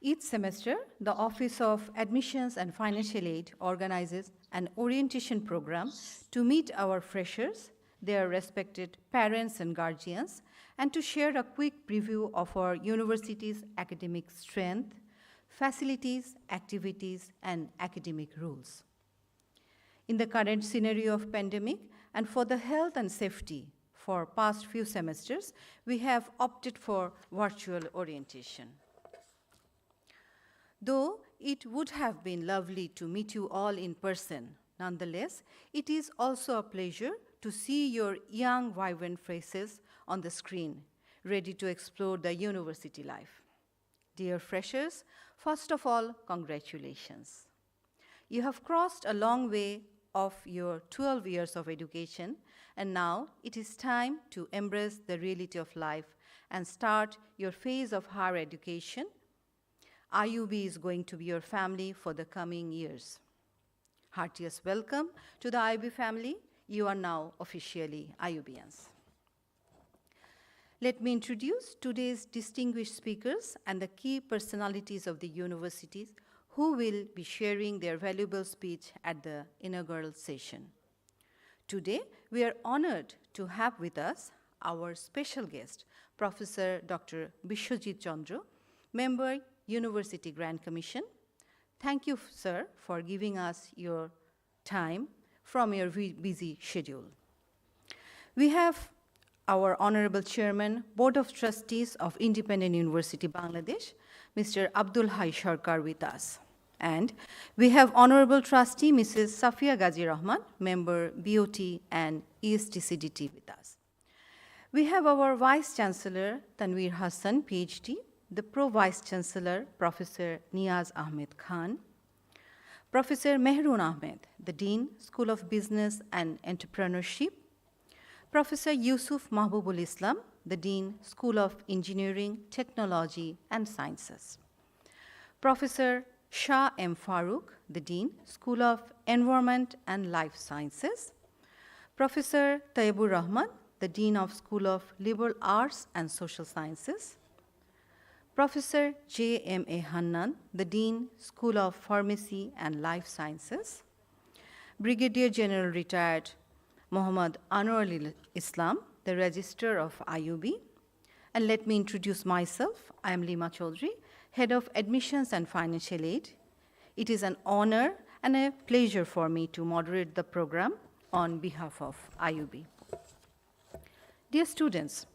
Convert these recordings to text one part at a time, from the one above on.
Each semester, the Office of Admissions and Financial Aid organizes an orientation program to meet our freshers, their respected parents and guardians, and to share a quick preview of our university's academic strength, facilities, activities, and academic rules. In the current scenario of pandemic, and for the health and safety for past few semesters, we have opted for virtual orientation. Though it would have been lovely to meet you all in person, nonetheless, it is also a pleasure to see your young, vibrant faces on the screen, ready to explore the university life. Dear freshers, first of all, congratulations. You have crossed a long way of your 12 years of education, and now it is time to embrace the reality of life and start your phase of higher education. IUB is going to be your family for the coming years. Heartiest welcome to the IUB family. You are now officially IUBians. Let me introduce today's distinguished speakers and the key personalities of the universities who will be sharing their valuable speech at the inaugural session. Today, we are honored to have with us our special guest, Professor Dr. Bishwajit Chandra, Member, University Grand Commission. Thank you, sir, for giving us your time from your busy schedule. We have our Honorable Chairman, Board of Trustees of Independent University Bangladesh, Mr. Abdul Hai Sarkar with us. And we have Honorable Trustee, Mrs. Safia Ghazi Rahman, Member, BOT and ESTCDT with us. We have our Vice Chancellor, Tanveer Hassan, PhD, the Pro-Vice Chancellor, Professor Niaz Ahmed Khan, Professor Mehrun Ahmed, the Dean, School of Business and Entrepreneurship, Professor Yusuf Mahbubul Islam, the Dean, School of Engineering, Technology and Sciences, Professor Shah M. Farooq, the Dean, School of Environment and Life Sciences, Professor Tayyibur Rahman, the Dean of School of Liberal Arts and Social Sciences, Professor J. M. A. Hannan, the Dean, School of Pharmacy and Life Sciences, Brigadier General Retired Muhammad Anwar Islam, the Registrar of IUB. And let me introduce myself. I am Lima Chaudhry, Head of Admissions and Financial Aid. It is an honor and a pleasure for me to moderate the program on behalf of IUB. Dear students,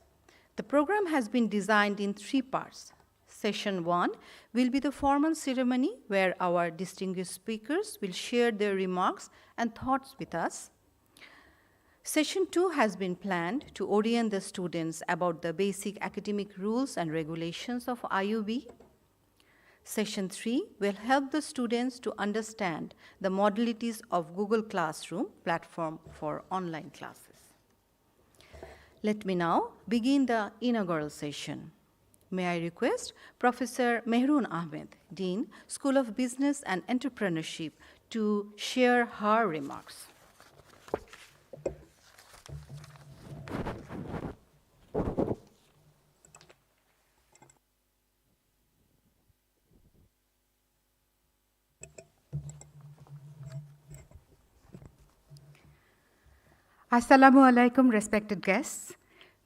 the program has been designed in 3 parts. Session 1 will be the formal ceremony where our distinguished speakers will share their remarks and thoughts with us. Session 2 has been planned to orient the students about the basic academic rules and regulations of IUB. Session 3 will help the students to understand the modalities of Google Classroom platform for online classes. Let me now begin the inaugural session. May I request Professor Mehrun Ahmed, Dean, School of Business and Entrepreneurship, to share her remarks. Assalamu alaikum, respected guests.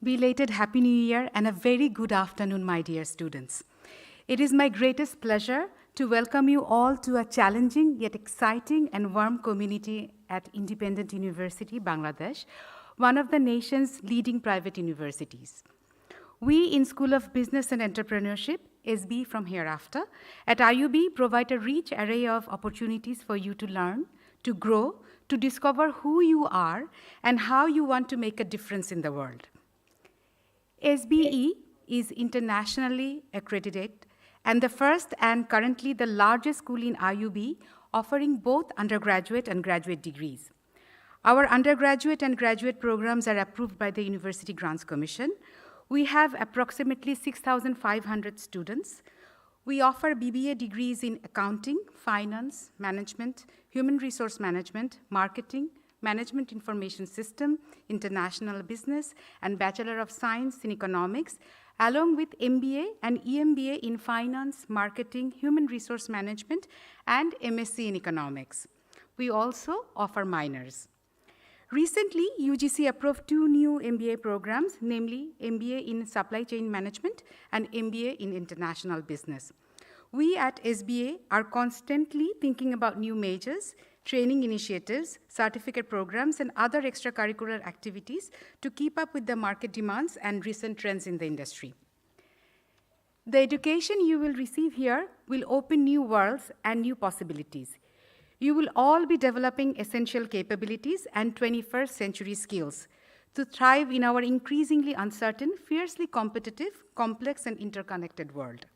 Belated Happy New Year and a very good afternoon, my dear students. It is my greatest pleasure to welcome you all to a challenging yet exciting and warm community at Independent University, Bangladesh, one of the nation's leading private universities. We in School of Business and Entrepreneurship, SB from hereafter, at IUB provide a rich array of opportunities for you to learn, to grow, to discover who you are and how you want to make a difference in the world. SBE is internationally accredited and the first and currently the largest school in IUB offering both undergraduate and graduate degrees. Our undergraduate and graduate programs are approved by the University Grants Commission. We have approximately 6,500 students. We offer BBA degrees in accounting, finance, management, human resource management, marketing, Management Information System, International Business, and Bachelor of Science in Economics, along with MBA and EMBA in Finance, Marketing, Human Resource Management, and MSc in Economics. We also offer minors. Recently, UGC approved 2 new MBA programs, namely MBA in Supply Chain Management and MBA in International Business. We at SBA are constantly thinking about new majors, training initiatives, certificate programs, and other extracurricular activities to keep up with the market demands and recent trends in the industry. The education you will receive here will open new worlds and new possibilities. You will all be developing essential capabilities and 21st century skills to thrive in our increasingly uncertain, fiercely competitive, complex, and interconnected world.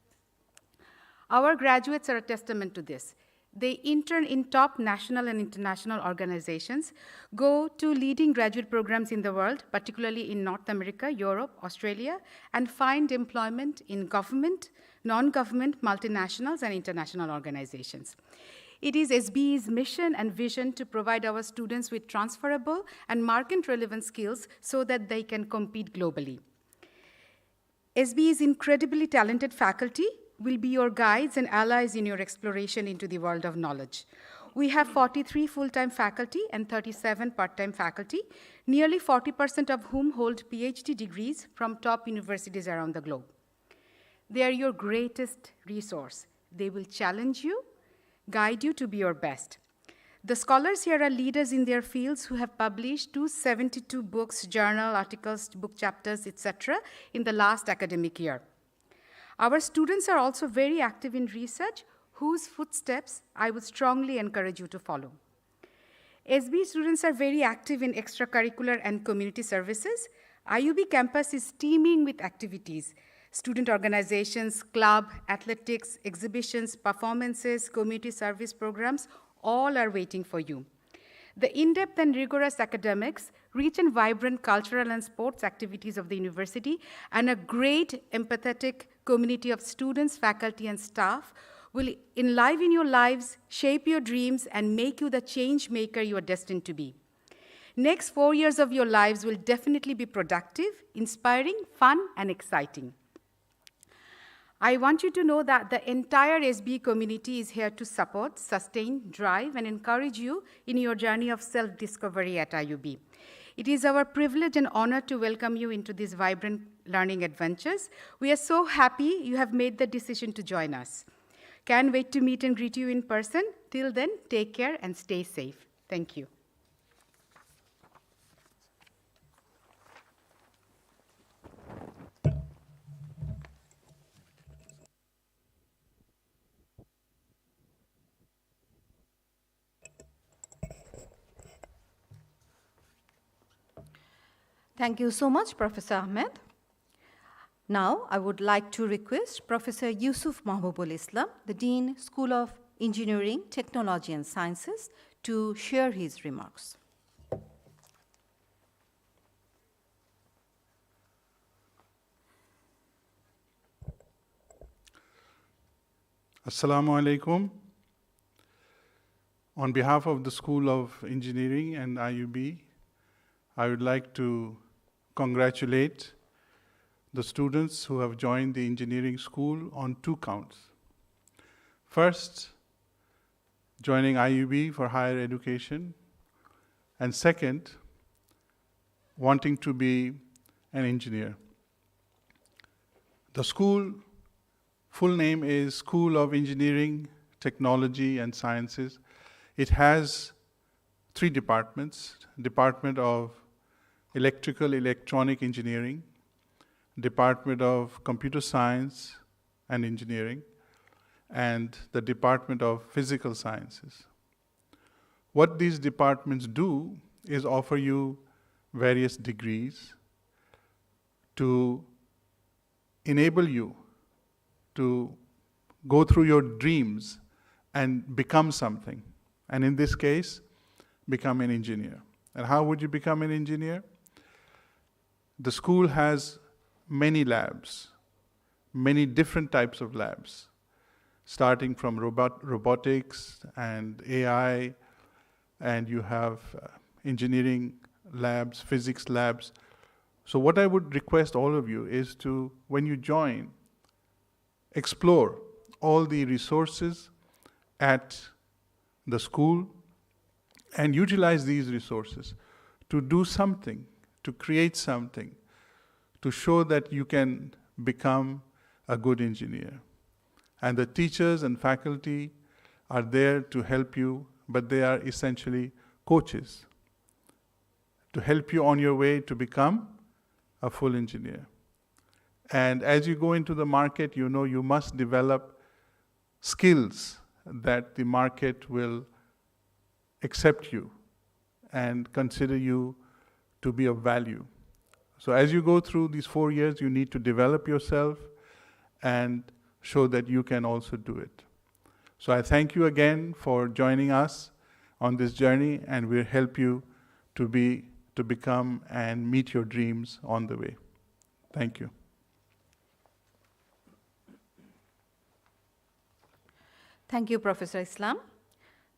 Our graduates are a testament to this. They intern in top national and international organizations, go to leading graduate programs in the world, particularly in North America, Europe, Australia, and find employment in government, non-government, multinationals, and international organizations. It is SBE's mission and vision to provide our students with transferable and market-relevant skills so that they can compete globally. SBE's incredibly talented faculty will be your guides and allies in your exploration into the world of knowledge. We have 43 full-time faculty and 37 part-time faculty, nearly 40% of whom hold PhD degrees from top universities around the globe. They are your greatest resource. They will challenge you, guide you to be your best. The scholars here are leaders in their fields who have published 272 books, journal articles, book chapters, etc. in the last academic year. Our students are also very active in research, whose footsteps I would strongly encourage you to follow. SB students are very active in extracurricular and community services. IUB campus is teeming with activities. Student organizations, club, athletics, exhibitions, performances, community service programs, all are waiting for you. The in-depth and rigorous academics, rich and vibrant cultural and sports activities of the university, and a great empathetic community of students, faculty, and staff will enliven your lives, shape your dreams, and make you the change maker you are destined to be. Next 4 years of your lives will definitely be productive, inspiring, fun, and exciting. I want you to know that the entire SBE community is here to support, sustain, drive, and encourage you in your journey of self-discovery at IUB. It is our privilege and honor to welcome you into these vibrant learning adventures. We are so happy you have made the decision to join us. Can't wait to meet and greet you in person. Till then, take care and stay safe. Thank you. Thank you so much, Professor Ahmed. Now, I would like to request Professor Yusuf Mahbubul Islam, the Dean, School of Engineering, Technology and Sciences, to share his remarks. Assalamu alaikum. On behalf of the School of Engineering and IUB, I would like to congratulate the students who have joined the engineering school on 2 counts. First, joining IUB for higher education, and second, wanting to be an engineer. The school full name is School of Engineering, Technology and Sciences. It has 3 departments: Department of Electrical Electronic Engineering, Department of Computer Science and Engineering, and the Department of Physical Sciences. What these departments do is offer you various degrees to enable you to go through your dreams and become something. And in this case, become an engineer. And how would you become an engineer? The school has many labs, many different types of labs, starting from robotics and AI, and you have engineering labs, physics labs, So what I would request all of you is to, when you join, explore all the resources at the school and utilize these resources to do something, to create something, to show that you can become a good engineer. And the teachers and faculty are there to help you, but they are essentially coaches to help you on your way to become a full engineer. And as you go into the market, you know you must develop skills that the market will accept you and consider you to be of value. So as you go through these 4 years, you need to develop yourself and show that you can also do it. So I thank you again for joining us on this journey, and we'll help you to become and meet your dreams on the way. Thank you. Thank you, Professor Islam.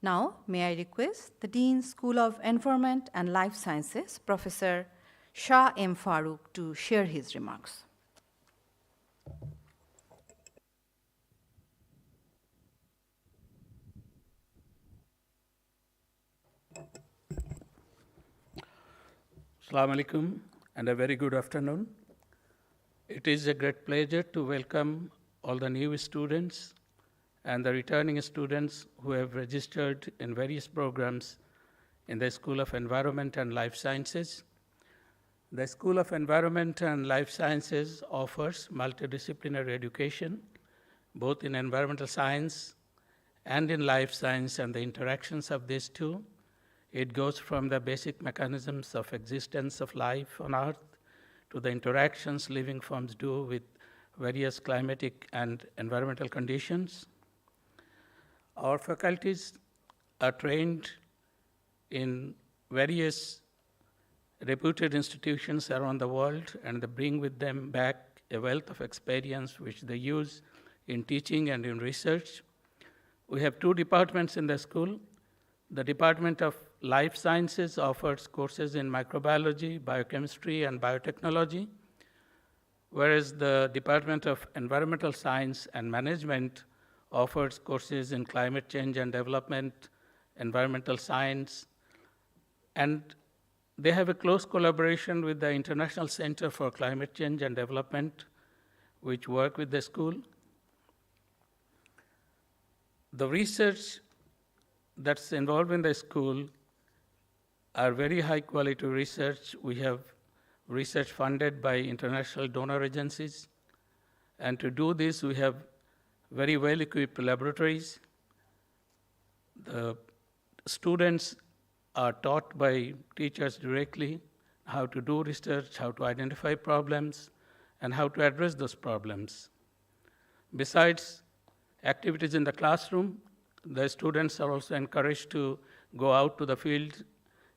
Now, may I request the Dean, School of Environment and Life Sciences, Professor Shah M. Farooq, to share his remarks. Assalamu alaikum and a very good afternoon. It is a great pleasure to welcome all the new students and the returning students who have registered in various programs in the School of Environment and Life Sciences. The School of Environment and Life Sciences offers multidisciplinary education, both in environmental science and in life science and the interactions of these two. It goes from the basic mechanisms of existence of life on Earth to the interactions living forms do with various climatic and environmental conditions. Our faculties are trained in various reputed institutions around the world, and they bring with them back a wealth of experience which they use in teaching and in research. We have two departments in the school. The Department of Life Sciences offers courses in microbiology, biochemistry, and biotechnology, whereas the Department of Environmental Science and Management offers courses in climate change and development, environmental science, and they have a close collaboration with the International Center for Climate Change and Development, which work with the school. The research that's involved in the school are very high quality research. We have research funded by international donor agencies. And to do this, we have very well equipped laboratories. The students are taught by teachers directly how to do research, how to identify problems, and how to address those problems. Besides activities in the classroom, the students are also encouraged to go out to the field,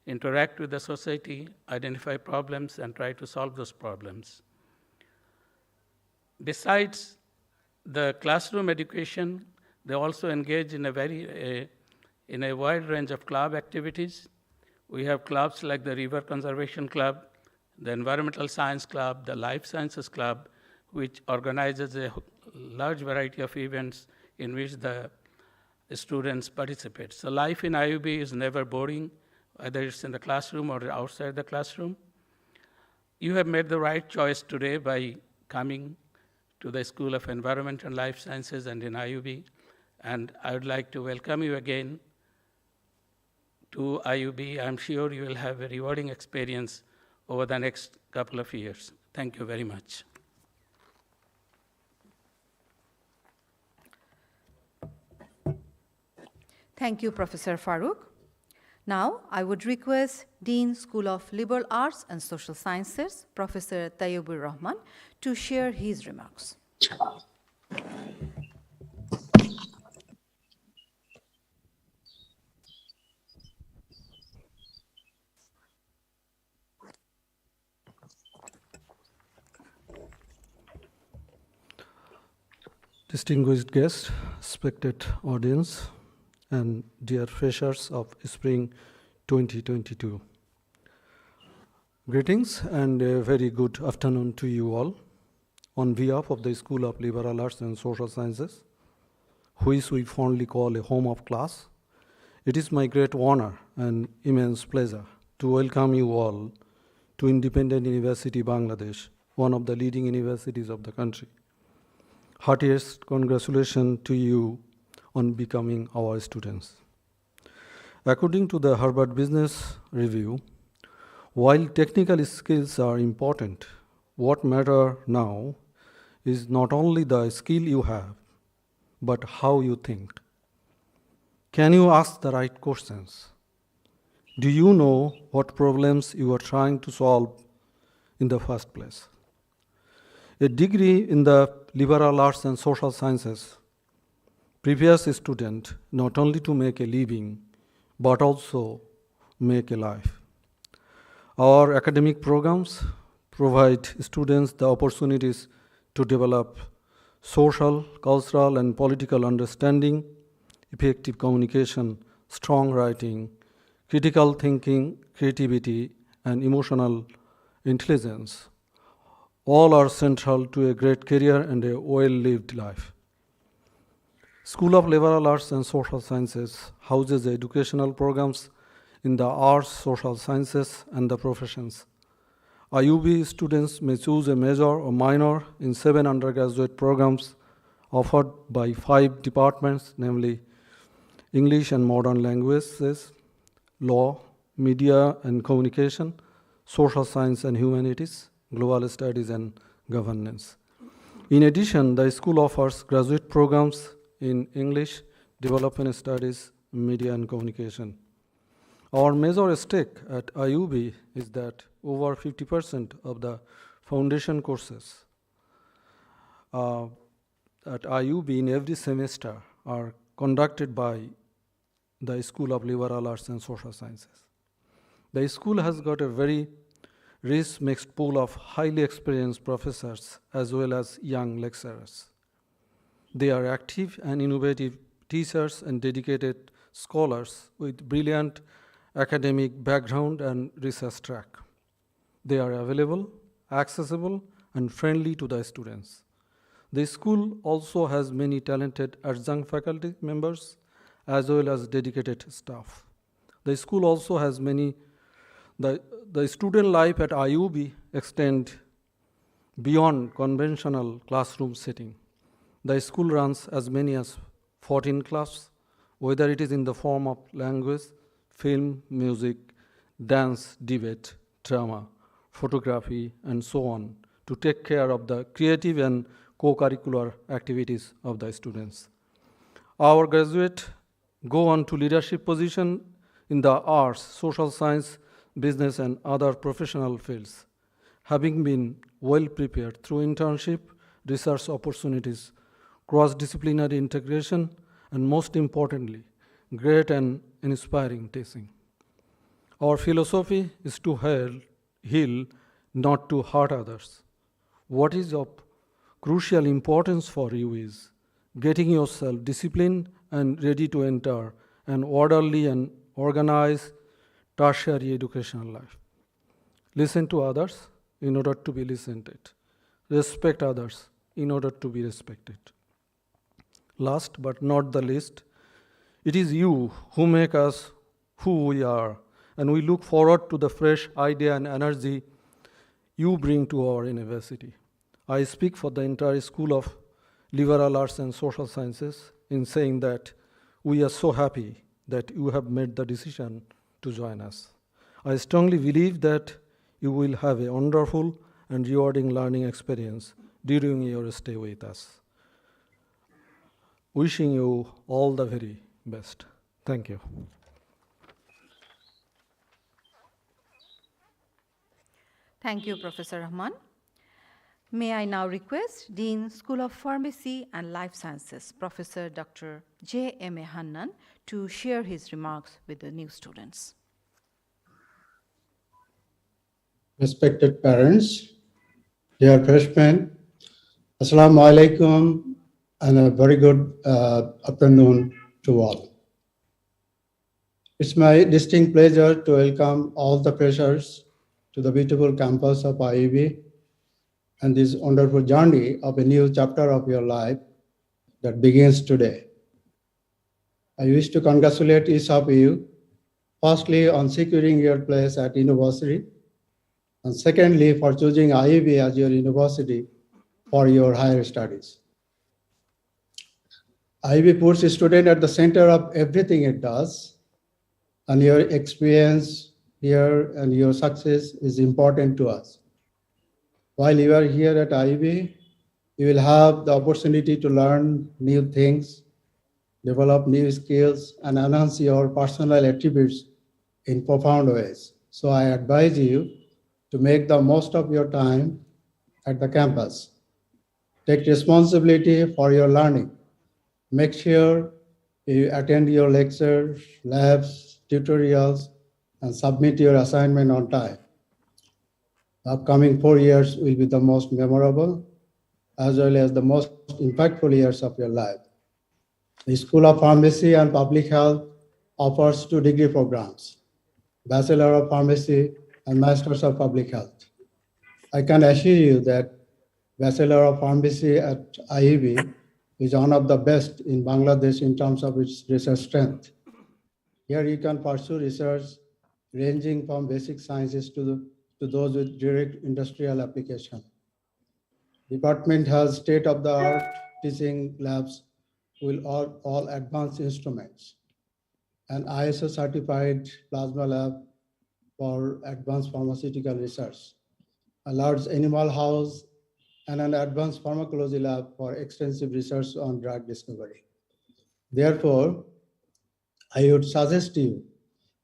interact with the society, identify problems, and try to solve those problems. Besides the classroom education, they also engage in a wide range of club activities. We have clubs like the River Conservation Club, the Environmental Science Club, the Life Sciences Club, which organizes a large variety of events in which the students participate. So life in IUB is never boring, whether it's in the classroom or outside the classroom. You have made the right choice today by coming to the School of Environment and Life Sciences and in IUB, and I would like to welcome you again to IUB. I'm sure you will have a rewarding experience over the next couple of years. Thank you very much. Thank you, Professor Farooq. Now, I would request Dean, School of Liberal Arts and Social Sciences, Professor Tayyibur Rahman, to share his remarks. Distinguished guests, respected audience, and dear freshers of Spring 2022. Greetings and a very good afternoon to you all. On behalf of the School of Liberal Arts and Social Sciences, which we fondly call a home of class, it is my great honor and immense pleasure to welcome you all to Independent University Bangladesh, one of the leading universities of the country. Heartiest congratulations to you on becoming our students. According to the Harvard Business Review, while technical skills are important, what matters now is not only the skill you have, but how you think. Can you ask the right questions? Do you know what problems you are trying to solve in the first place? A degree in the liberal arts and social sciences prepares a student not only to make a living, but also make a life. Our academic programs provide students the opportunities to develop social, cultural, and political understanding, effective communication, strong writing, critical thinking, creativity, and emotional intelligence. All are central to a great career and a well-lived life. School of Liberal Arts and Social Sciences houses educational programs in the arts, social sciences, and the professions. IUB students may choose a major or minor in 7 undergraduate programs offered by 5 departments, namely English and Modern Languages, Law, Media and Communication, Social Science and Humanities, Global Studies and Governance. In addition, the school offers graduate programs in English, Development Studies, Media and Communication. Our major stake at IUB is that over 50% of the foundation courses at IUB in every semester are conducted by the School of Liberal Arts and Social Sciences. The school has got a very rich mixed pool of highly experienced professors as well as young lecturers. They are active and innovative teachers and dedicated scholars with brilliant academic background and research track. They are available, accessible, and friendly to the students. The school also has many talented adjunct faculty members as well as dedicated staff. The school also has the student life at IUB extend beyond conventional classroom setting. The school runs as many as 14 clubs, whether it is in the form of language, film, music, dance, debate, drama, photography, and so on, to take care of the creative and co-curricular activities of the students. Our graduates go on to leadership position in the arts, social science, business, and other professional fields, having been well prepared through internship, research opportunities, cross-disciplinary integration, and most importantly, great and inspiring teaching. Our philosophy is to heal, not to hurt others. What is of crucial importance for you is getting yourself disciplined and ready to enter an orderly and organized tertiary educational life. Listen to others in order to be listened to. Respect others in order to be respected. Last but not the least, it is you who make us who we are, and we look forward to the fresh idea and energy you bring to our university. I speak for the entire School of Liberal Arts and Social Sciences in saying that we are so happy that you have made the decision to join us. I strongly believe that you will have a wonderful and rewarding learning experience during your stay with us. Wishing you all the very best. Thank you. Thank you, Professor Rahman. May I now request Dean, School of Pharmacy and Life Sciences, Professor Dr. J.M.A. Hannan, to share his remarks with the new students. Respected parents, dear freshmen, Assalamu alaikum, and a very good afternoon to all. It's my distinct pleasure to welcome all the freshers to the beautiful campus of IUB and this wonderful journey of a new chapter of your life that begins today. I wish to congratulate each of you, firstly on securing your place at university, and secondly for choosing IUB as your university for your higher studies. IUB puts a student at the center of everything it does, and your experience here and your success is important to us. While you are here at IUB, you will have the opportunity to learn new things, develop new skills, and enhance your personal attributes in profound ways. So I advise you to make the most of your time at the campus. Take responsibility for your learning. Make sure you attend your lectures, labs, tutorials, and submit your assignment on time. The upcoming 4 years will be the most memorable as well as the most impactful years of your life. The School of Pharmacy and Public Health offers 2 degree programs, Bachelor of Pharmacy and Masters of Public Health. I can assure you that Bachelor of Pharmacy at IUB is one of the best in Bangladesh in terms of its research strength. Here you can pursue research ranging from basic sciences to those with direct industrial application. Department has state-of-the-art teaching labs with all advanced instruments, an ISO certified plasma lab for advanced pharmaceutical research, a large animal house, and an advanced pharmacology lab for extensive research on drug discovery. Therefore, I would suggest you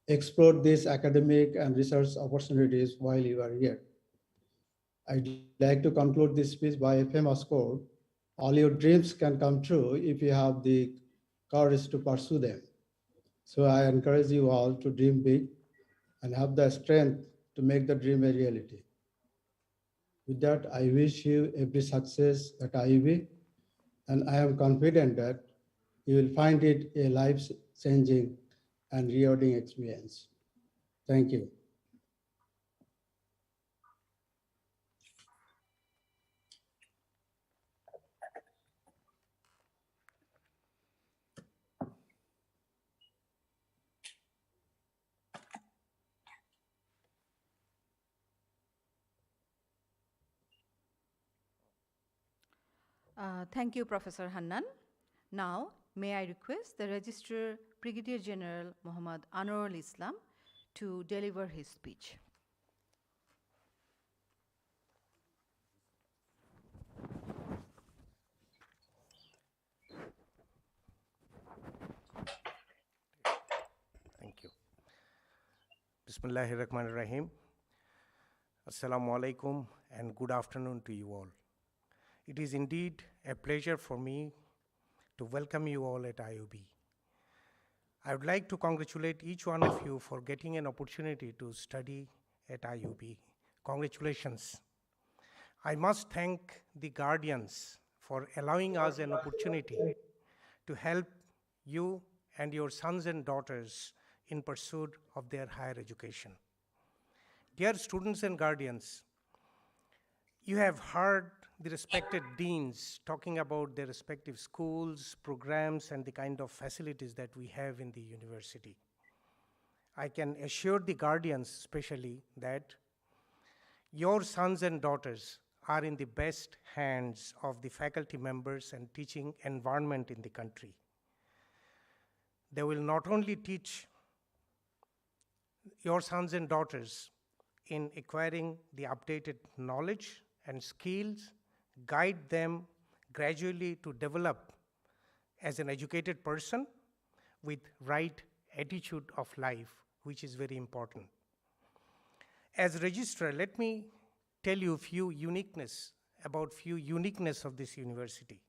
explore these academic and research opportunities while you are here. I'd like to conclude this speech by a famous quote: all your dreams can come true if you have the courage to pursue them. So I encourage you all to dream big and have the strength to make the dream a reality. With that, I wish you every success at IUB, and I am confident that you will find it a life-changing and rewarding experience. Thank you. Thank you, Professor Hannan. Now, may I request the Registrar Brigadier General Muhammad Anwarul Islam to deliver his speech. Thank you. Bismillahir Rahmanir Rahim. Assalamu alaikum and good afternoon to you all. It is indeed a pleasure for me to welcome you all at IUB. I would like to congratulate each one of you for getting an opportunity to study at IUB. Congratulations. I must thank the guardians for allowing us an opportunity to help you and your sons and daughters in pursuit of their higher education. Dear students and guardians, you have heard the respected deans talking about their respective schools, programs, and the kind of facilities that we have in the university. I can assure the guardians especially that your sons and daughters are in the best hands of the faculty members and teaching environment in the country. They will not only teach your sons and daughters in acquiring the updated knowledge and skills, guide them gradually to develop as an educated person with right attitude of life, which is very important. As registrar, let me tell you few uniqueness of this university.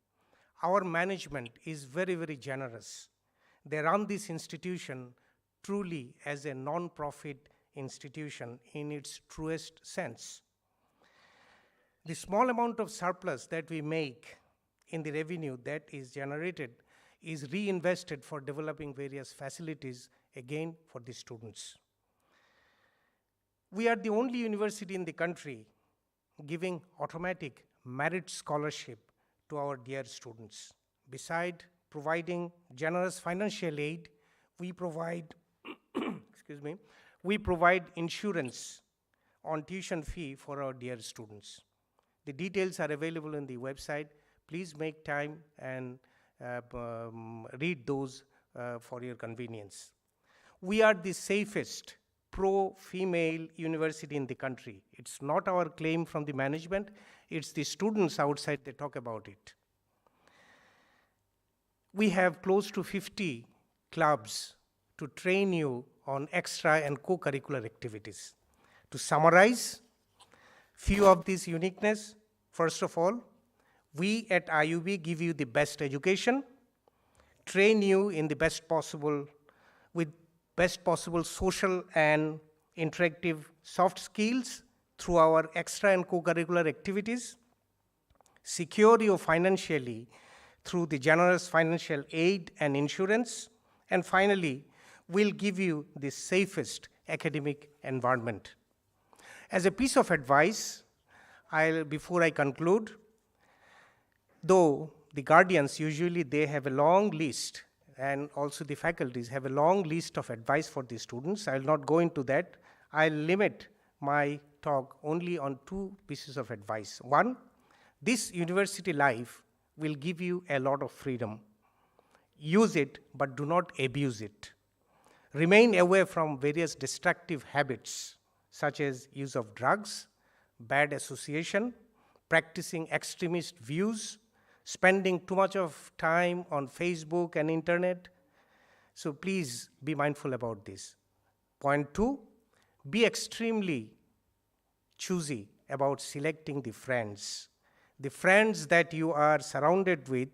Our management is very, very generous. They run this institution truly as a non-profit institution in its truest sense. The small amount of surplus that we make in the revenue that is generated is reinvested for developing various facilities, again for the students. We are the only university in the country giving automatic merit scholarship to our dear students. Beside providing generous financial aid, we provide, excuse me, we provide insurance on tuition fee for our dear students. The details are available on the website. Please make time and read those for your convenience. We are the safest pro-female university in the country. It's not our claim from the management, it's the students outside that talk about it. We have close to 50 clubs to train you on extra and co-curricular activities. To summarize, few of these uniqueness, first of all, we at IUB give you the best education, train you in the best possible, with best possible social and interactive soft skills through our extra and co-curricular activities, secure you financially through the generous financial aid and insurance, and finally, we'll give you the safest academic environment. As a piece of advice, before I conclude, though the guardians usually they have a long list, and also the faculties have a long list of advice for the students, I'll not go into that. I'll limit my talk only on two pieces of advice. One, this university life will give you a lot of freedom. Use it, but do not abuse it. Remain away from various destructive habits, such as use of drugs, bad association, practicing extremist views, spending too much of time on Facebook and internet. So please be mindful about this. Point two, be extremely choosy about selecting the friends. The friends that you are surrounded with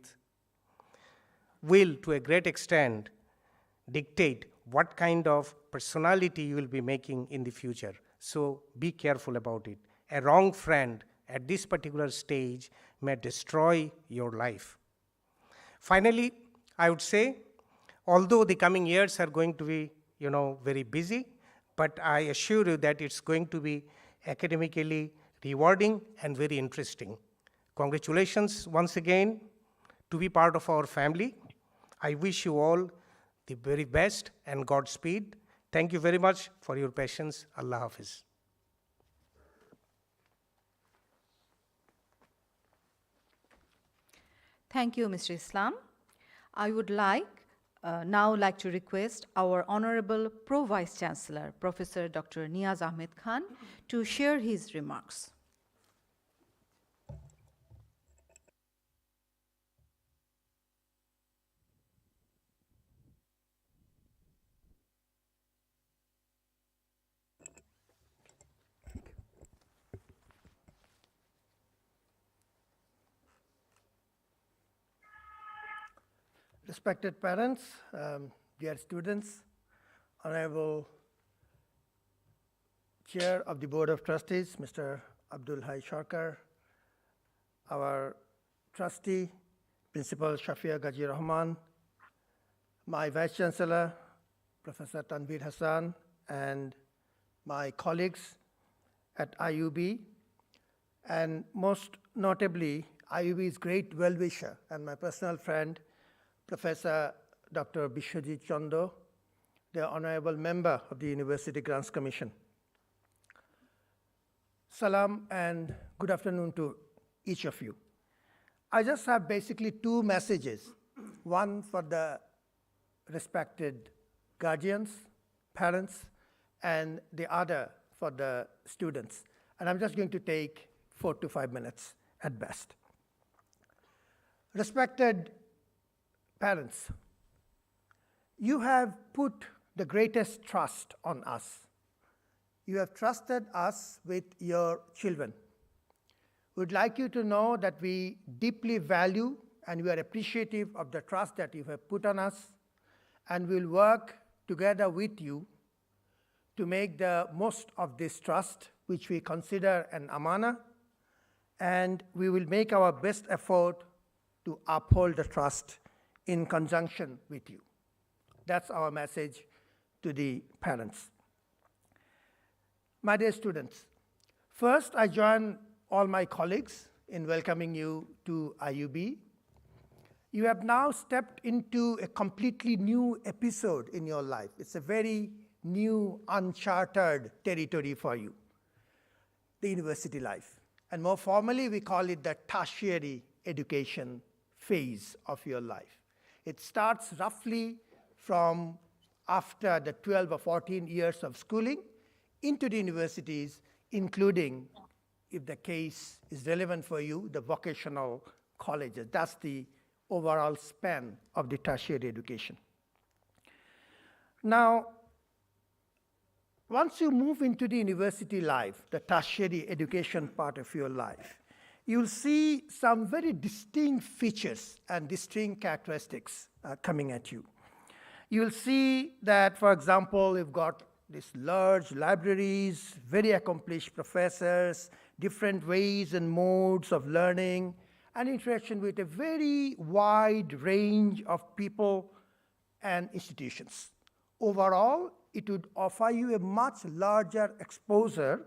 will, to a great extent, dictate what kind of personality you will be making in the future. So be careful about it. A wrong friend at this particular stage may destroy your life. Finally, I would say, although the coming years are going to be, very busy, but I assure you that it's going to be academically rewarding and very interesting. Congratulations once again to be part of our family. I wish you all the very best and Godspeed. Thank you very much for your patience. Allah Hafiz. Thank you, Mr. Islam. I would now like to request our Honorable Pro Vice Chancellor, Professor Dr. Niaz Ahmed Khan, to share his remarks. Respected parents, dear students, Honorable Chair of the Board of Trustees, Mr. Abdul Hai Sharkar, our trustee, Principal Shafia Gaji Rahman, my Vice Chancellor, Professor Tanveer Hassan, and my colleagues at IUB, and most notably, IUB's great well-wisher and my personal friend, Professor Dr. Bishwajit Chando, the Honorable Member of the University Grants Commission. Salam and good afternoon to each of you. I just have basically two messages, one for the respected guardians, parents, and the other for the students. And I'm just going to take 4 to 5 minutes at best. Respected parents, you have put the greatest trust on us. You have trusted us with your children. We'd like you to know that we deeply value and we are appreciative of the trust that you have put on us, and we'll work together with you to make the most of this trust, which we consider an amana, and we will make our best effort to uphold the trust in conjunction with you. That's our message to the parents. My dear students, first I join all my colleagues in welcoming you to IUB. You have now stepped into a completely new episode in your life. It's a very new, uncharted territory for you, the university life. And more formally, we call it the tertiary education phase of your life. It starts roughly from after the 12 or 14 years of schooling into the universities, including, if the case is relevant for you, the vocational colleges. That's the overall span of the tertiary education. Now, once you move into the university life, the tertiary education part of your life, you'll see some very distinct features and distinct characteristics coming at you. You'll see that, for example, you've got these large libraries, very accomplished professors, different ways and modes of learning, and interaction with a very wide range of people and institutions. Overall, it would offer you a much larger exposure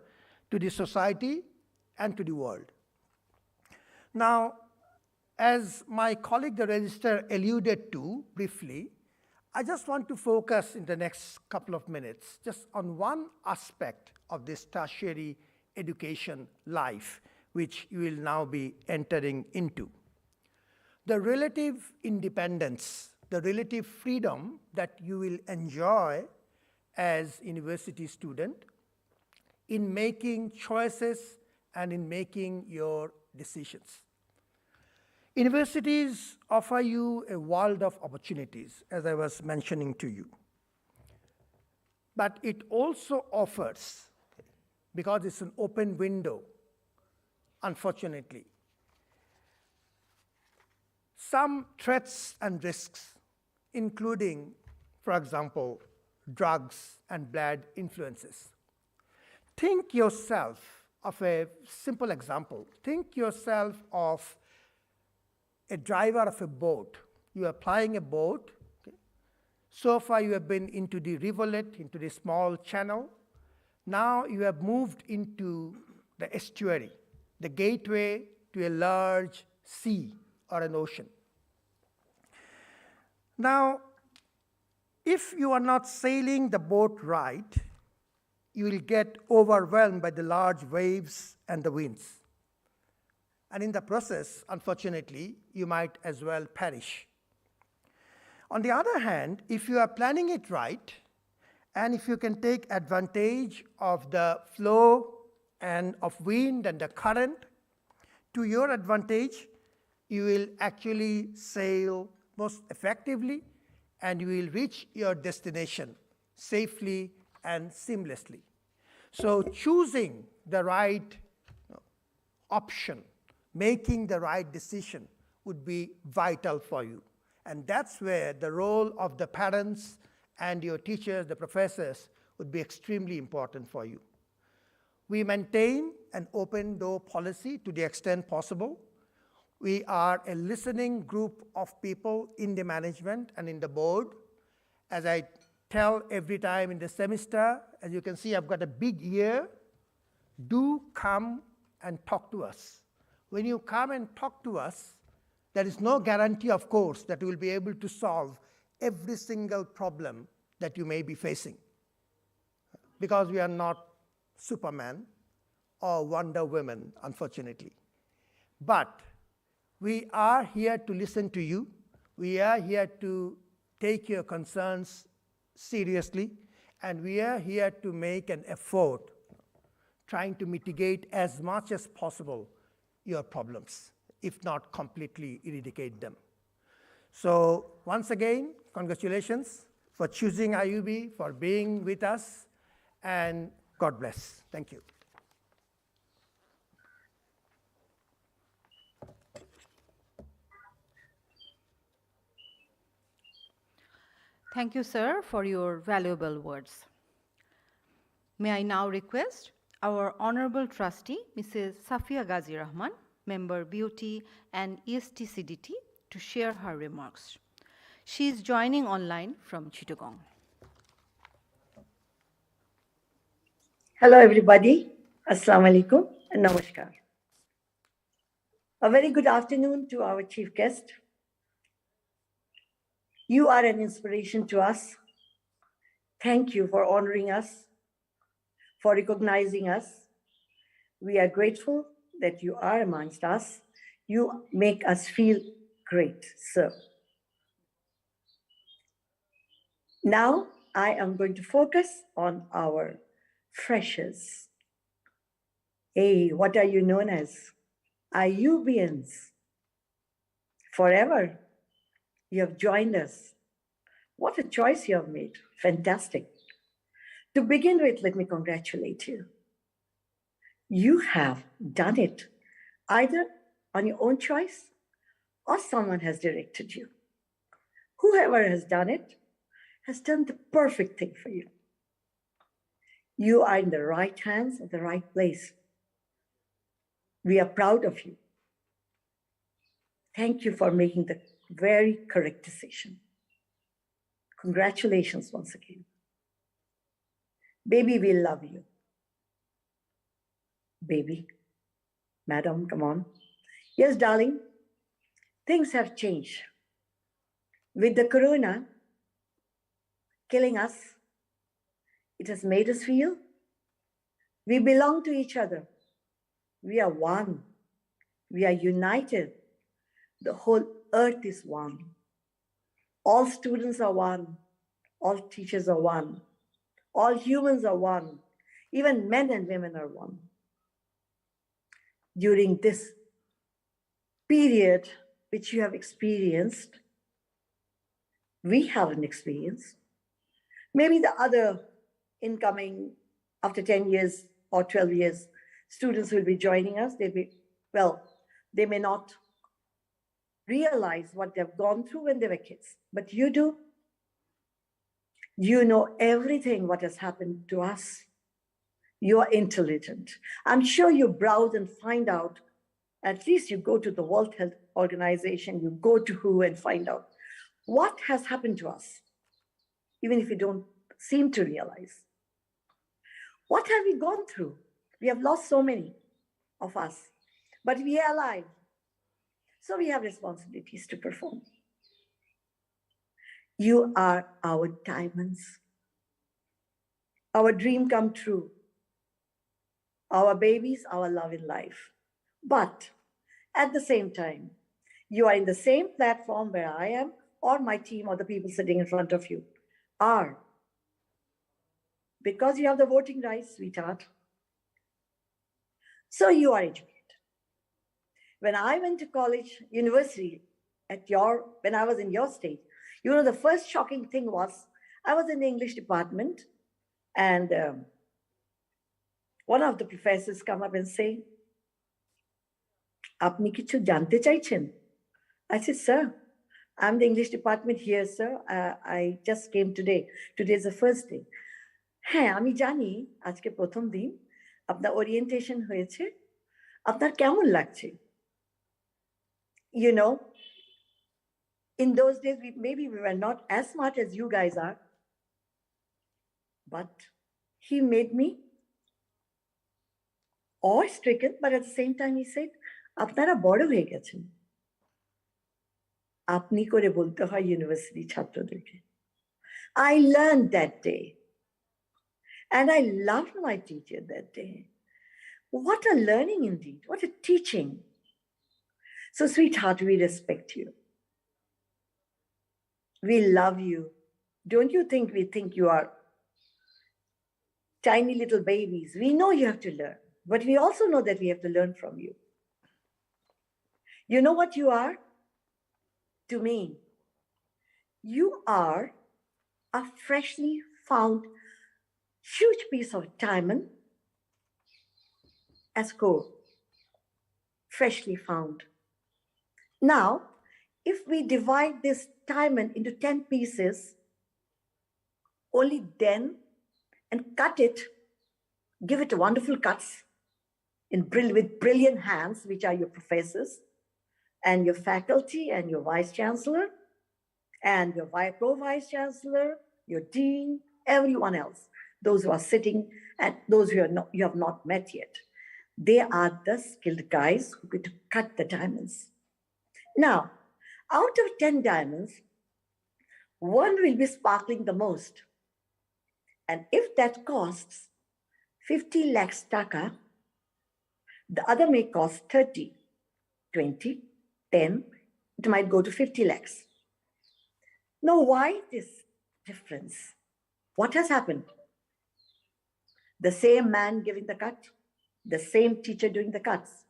to the society and to the world. Now, as my colleague, the registrar, alluded to briefly, I just want to focus in the next couple of minutes just on one aspect of this tertiary education life, which you will now be entering into. The relative independence, the relative freedom that you will enjoy as university student in making choices and in making your decisions. Universities offer you a world of opportunities, as I was mentioning to you. But it also offers, because it's an open window, unfortunately, some threats and risks, including, for example, drugs and bad influences. Think yourself of a simple example. Think yourself of a driver of a boat. You are plying a boat. Okay? So far you have been into the rivulet, into the small channel. Now you have moved into the estuary, the gateway to a large sea or an ocean. Now, if you are not sailing the boat right, you will get overwhelmed by the large waves and the winds. And in the process, unfortunately, you might as well perish. On the other hand, if you are planning it right, and if you can take advantage of the flow and of wind and the current to your advantage, you will actually sail most effectively, and you will reach your destination safely and seamlessly. So choosing the right option, making the right decision would be vital for you. And that's where the role of the parents and your teachers, the professors, would be extremely important for you. We maintain an open door policy to the extent possible. We are a listening group of people in the management and in the board. As I tell every time in the semester, as you can see, I've got a big ear. Do come and talk to us. When you come and talk to us, there is no guarantee, of course, that we will be able to solve every single problem that you may be facing, because we are not Superman or Wonder Woman, unfortunately. But we are here to listen to you. We are here to take your concerns seriously, and we are here to make an effort trying to mitigate as much as possible your problems, if not completely eradicate them. So once again, congratulations for choosing IUB, for being with us, and God bless. Thank you. Thank you, sir, for your valuable words. May I now request our Honorable Trustee, Mrs. Safia Ghazi Rahman, Member BOT and EST-CDT, to share her remarks. She is joining online from Chittagong. Hello, everybody. Assalamu alaikum and namaskar. A very good afternoon to our chief guest. You are an inspiration to us. Thank you for honoring us, for recognizing us. We are grateful that you are amongst us. You make us feel great, sir. Now, I am going to focus on our freshers. Hey, what are you known as? IUBians. Forever, you have joined us. What a choice you have made. Fantastic. To begin with, let me congratulate you. You have done it, either on your own choice or someone has directed you. Whoever has done it has done the perfect thing for you. You are in the right hands at the right place. We are proud of you. Thank you for making the very correct decision. Congratulations once again. Baby, we love you. Baby, madam, come on. Yes, darling, things have changed. With the corona killing us, it has made us feel we belong to each other. We are one. We are united. The whole earth is one. All students are one. All teachers are one. All humans are one. Even men and women are one. During this period which you have experienced, we haven't experienced. Maybe the other incoming, after 10 years or 12 years, students will be joining us. They may not realize what they've gone through when they were kids, but you do. You know everything what has happened to us. You are intelligent. I'm sure you browse and find out. At least you go to the World Health Organization, you go to WHO and find out what has happened to us, even if you don't seem to realize. What have we gone through? We have lost so many of us, but we are alive. So we have responsibilities to perform. You are our diamonds, our dream come true, our babies, our love in life. But at the same time, you are in the same platform where I am, or my team, or the people sitting in front of you are. Because you have the voting rights, sweetheart. So you are educated. When I went to college, university, when I was in your state, the first shocking thing was, I was in the English department, and one of the professors come up and say, "Apni kichu jante chaichen?" I said, "Sir, I'm the English department here, sir. I just came today. Today is the first day." হ্যাঁ আমি জানি আজকে প্রথম দিন আপনার orientation হয়েছে আপনার কেমন লাগছে in those days maybe we were not as smart as you guys are, but he made me awe-stricken, but at the same time he said, আপনারা বড় হয়ে গেছেন, আপনি করে বলতে হয় ইউনিভার্সিটি ছাত্রদেরকে। I learned that day. And I loved my teacher that day. What a learning indeed. What a teaching. So, sweetheart, we respect you. We love you. Don't you think we think you are tiny little babies? We know you have to learn, but we also know that we have to learn from you. You know what you are? To me, you are a freshly found huge piece of diamond as core, freshly found. Now, if we divide this diamond into 10 pieces, only then, and cut it, give it wonderful cuts with brilliant hands, which are your professors and your faculty and your vice chancellor and your pro vice chancellor, your dean, everyone else. those who are sitting, and those who you have not met yet. They are the skilled guys who get to cut the diamonds. Now, out of 10 diamonds, one will be sparkling the most. And if that costs 50 lakhs taka, the other may cost 30, 20, 10, it might go to 50 lakhs. Now, why this difference? What has happened? The same man giving the cut, the same teacher doing the cuts.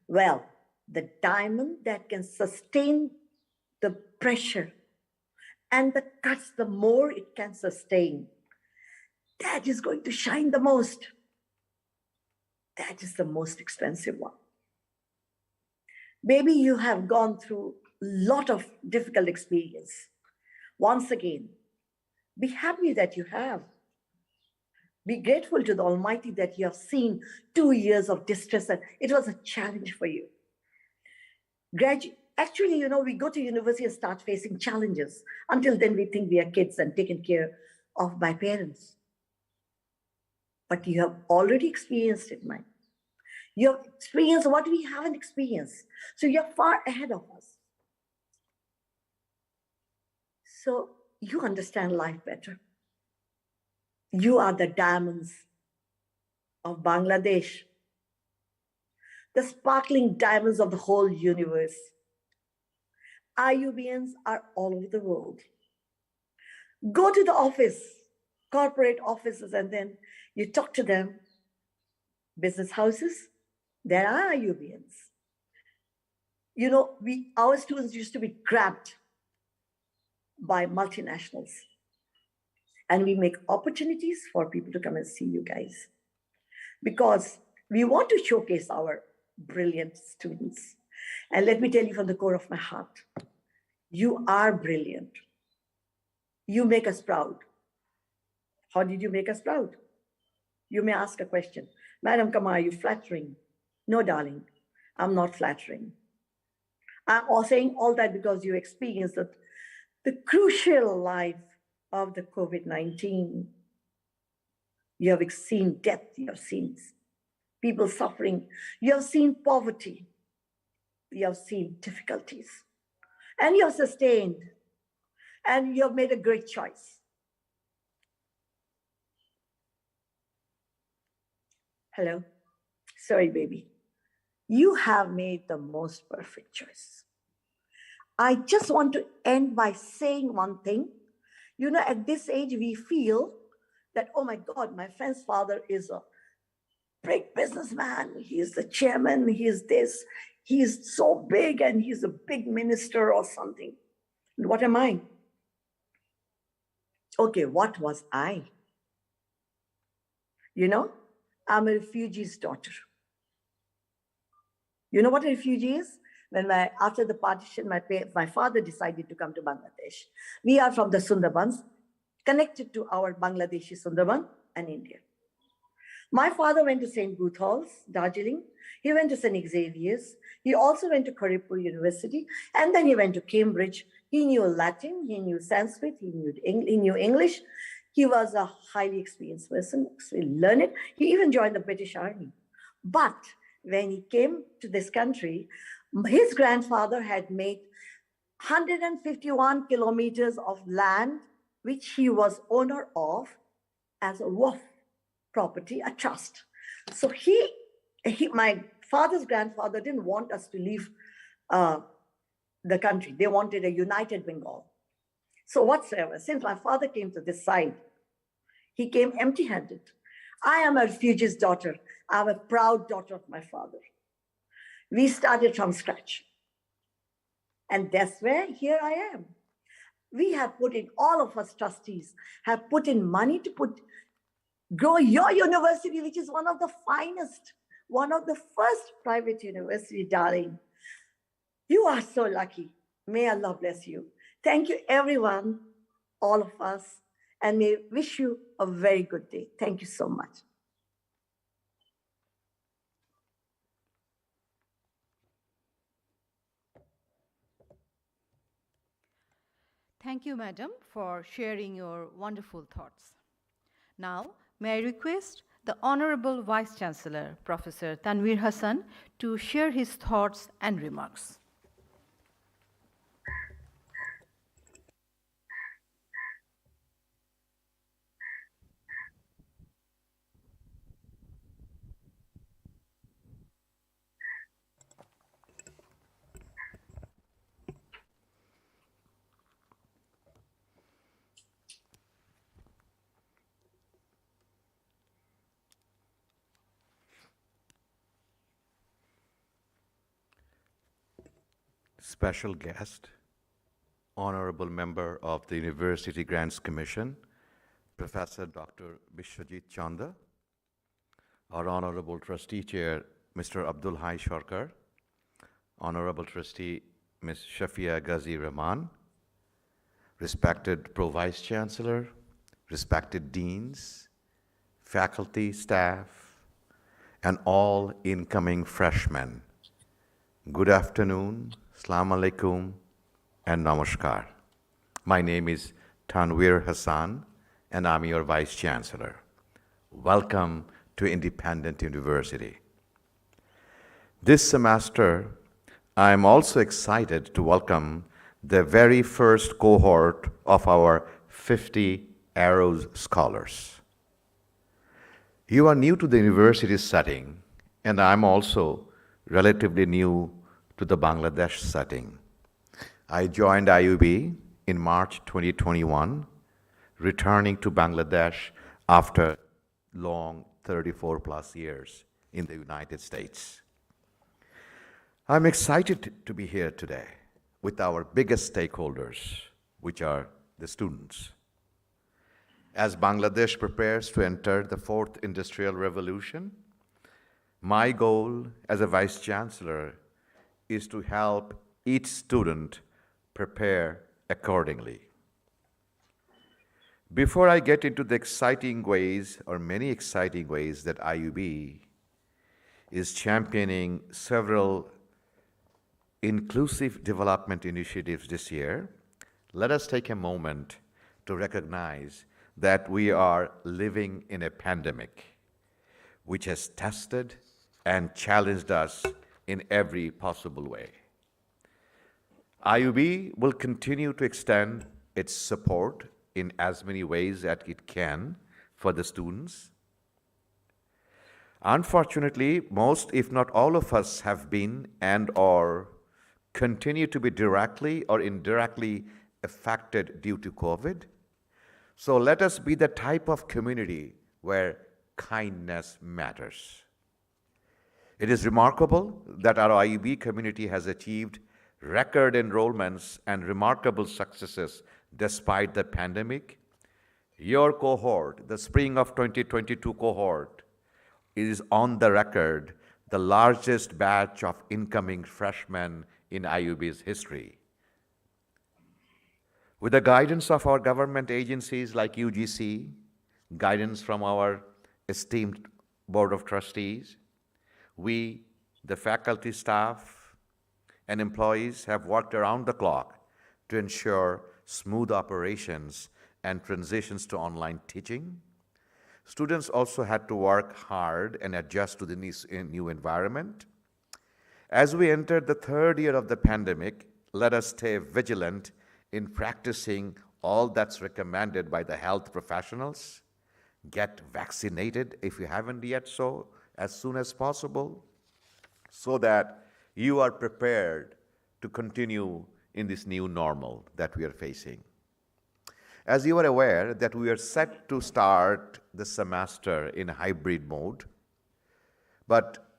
Well, the diamond that can sustain the pressure and the cuts, the more it can sustain, that is going to shine the most. That is the most expensive one. Maybe you have gone through a lot of difficult experience. Once again, be happy that you have. Be grateful to the Almighty that you have seen 2 years of distress, and it was a challenge for you. Actually, we go to university and start facing challenges. Until then, we think we are kids and taken care of by parents. But you have already experienced it, man. You have experienced what we haven't experienced. So you're far ahead of us. So you understand life better. You are the diamonds of Bangladesh, the sparkling diamonds of the whole universe. IUBians are all over the world. Go to the office, corporate offices, and then you talk to them. Business houses, there are IUBians. Our students used to be grabbed by multinationals. And we make opportunities for people to come and see you guys, because we want to showcase our brilliant students. And let me tell you from the core of my heart, you are brilliant. You make us proud. How did you make us proud? You may ask a question. Madam Kama, are you flattering? No, darling, I'm not flattering. I'm saying all that because you experienced the crucial life of the COVID-19. You have seen death, you have seen people suffering, you have seen poverty, you have seen difficulties, and you have sustained, and you have made a great choice. Hello? Sorry, baby. You have made the most perfect choice. I just want to end by saying one thing. At this age, we feel that, oh my God, my friend's father is a big businessman. He's the chairman, he's this, he's so big, and he's a big minister or something. And what am I? Okay, what was I? I'm a refugee's daughter. You know what a refugee is? After the partition, my father decided to come to Bangladesh. We are from the Sundarbans, connected to our Bangladeshi Sundarban and India. My father went to St. Booth Halls, Darjeeling. He went to St. Xavier's. He also went to Kharagpur University, and then he went to Cambridge. He knew Latin, he knew Sanskrit, he knew English. He was a highly experienced person, learned. He even joined the British Army. But when he came to this country, his grandfather had made 151 kilometers of land, which he was owner of as a waqf property, a trust. So my father's grandfather didn't want us to leave the country. They wanted a united Bengal. So whatsoever, since my father came to this side, he came empty-handed. I am a refugee's daughter. I'm a proud daughter of my father. We started from scratch. And that's where here I am. We have put in, all of us trustees have put in money to grow your university, which is one of the finest, one of the first private university, darling. You are so lucky. May Allah bless you. Thank you, everyone, all of us, and may wish you a very good day. Thank you so much. Thank you, madam, for sharing your wonderful thoughts. Now, may I request the Honorable Vice Chancellor, Professor Tanveer Hassan, to share his thoughts and remarks. Special guest, Honorable Member of the University Grants Commission, Professor Dr. Bishwajit Chanda, our Honorable Trustee Chair, Mr. Abdul Hai Shorkar, Honorable Trustee Ms. Shafia Ghazi Rahman, respected Pro-Vice Chancellor, respected Deans, faculty, staff, and all incoming freshmen. Good afternoon, Assalamu alaikum, and namaskar. My name is Tanveer Hassan, and I'm your Vice Chancellor. Welcome to Independent University. This semester, I'm also excited to welcome the very first cohort of our 50 Arrows Scholars. You are new to the university setting, and I'm also relatively new to the Bangladesh setting. I joined IUB in March 2021, returning to Bangladesh after long 34 plus years in the United States. I'm excited to be here today with our biggest stakeholders, which are the students. As Bangladesh prepares to enter the fourth industrial revolution, my goal as a Vice Chancellor is to help each student prepare accordingly. Before I get into the exciting ways, or many exciting ways, that IUB is championing several inclusive development initiatives this year, let us take a moment to recognize that we are living in a pandemic which has tested and challenged us in every possible way. IUB will continue to extend its support in as many ways as it can for the students. Unfortunately, most, if not all of us, have been and/or continue to be directly or indirectly affected due to COVID. So let us be the type of community where kindness matters. It is remarkable that our IUB community has achieved record enrollments and remarkable successes despite the pandemic. Your cohort, the spring of 2022 cohort, is on the record the largest batch of incoming freshmen in IUB's history. With the guidance of our government agencies like UGC, guidance from our esteemed Board of Trustees, we, the faculty, staff, and employees have worked around the clock to ensure smooth operations and transitions to online teaching. Students also had to work hard and adjust to the new environment. As we enter the third year of the pandemic, let us stay vigilant in practicing all that's recommended by the health professionals. Get vaccinated if you haven't yet so, as soon as possible, so that you are prepared to continue in this new normal that we are facing. As you are aware that we are set to start the semester in hybrid mode, but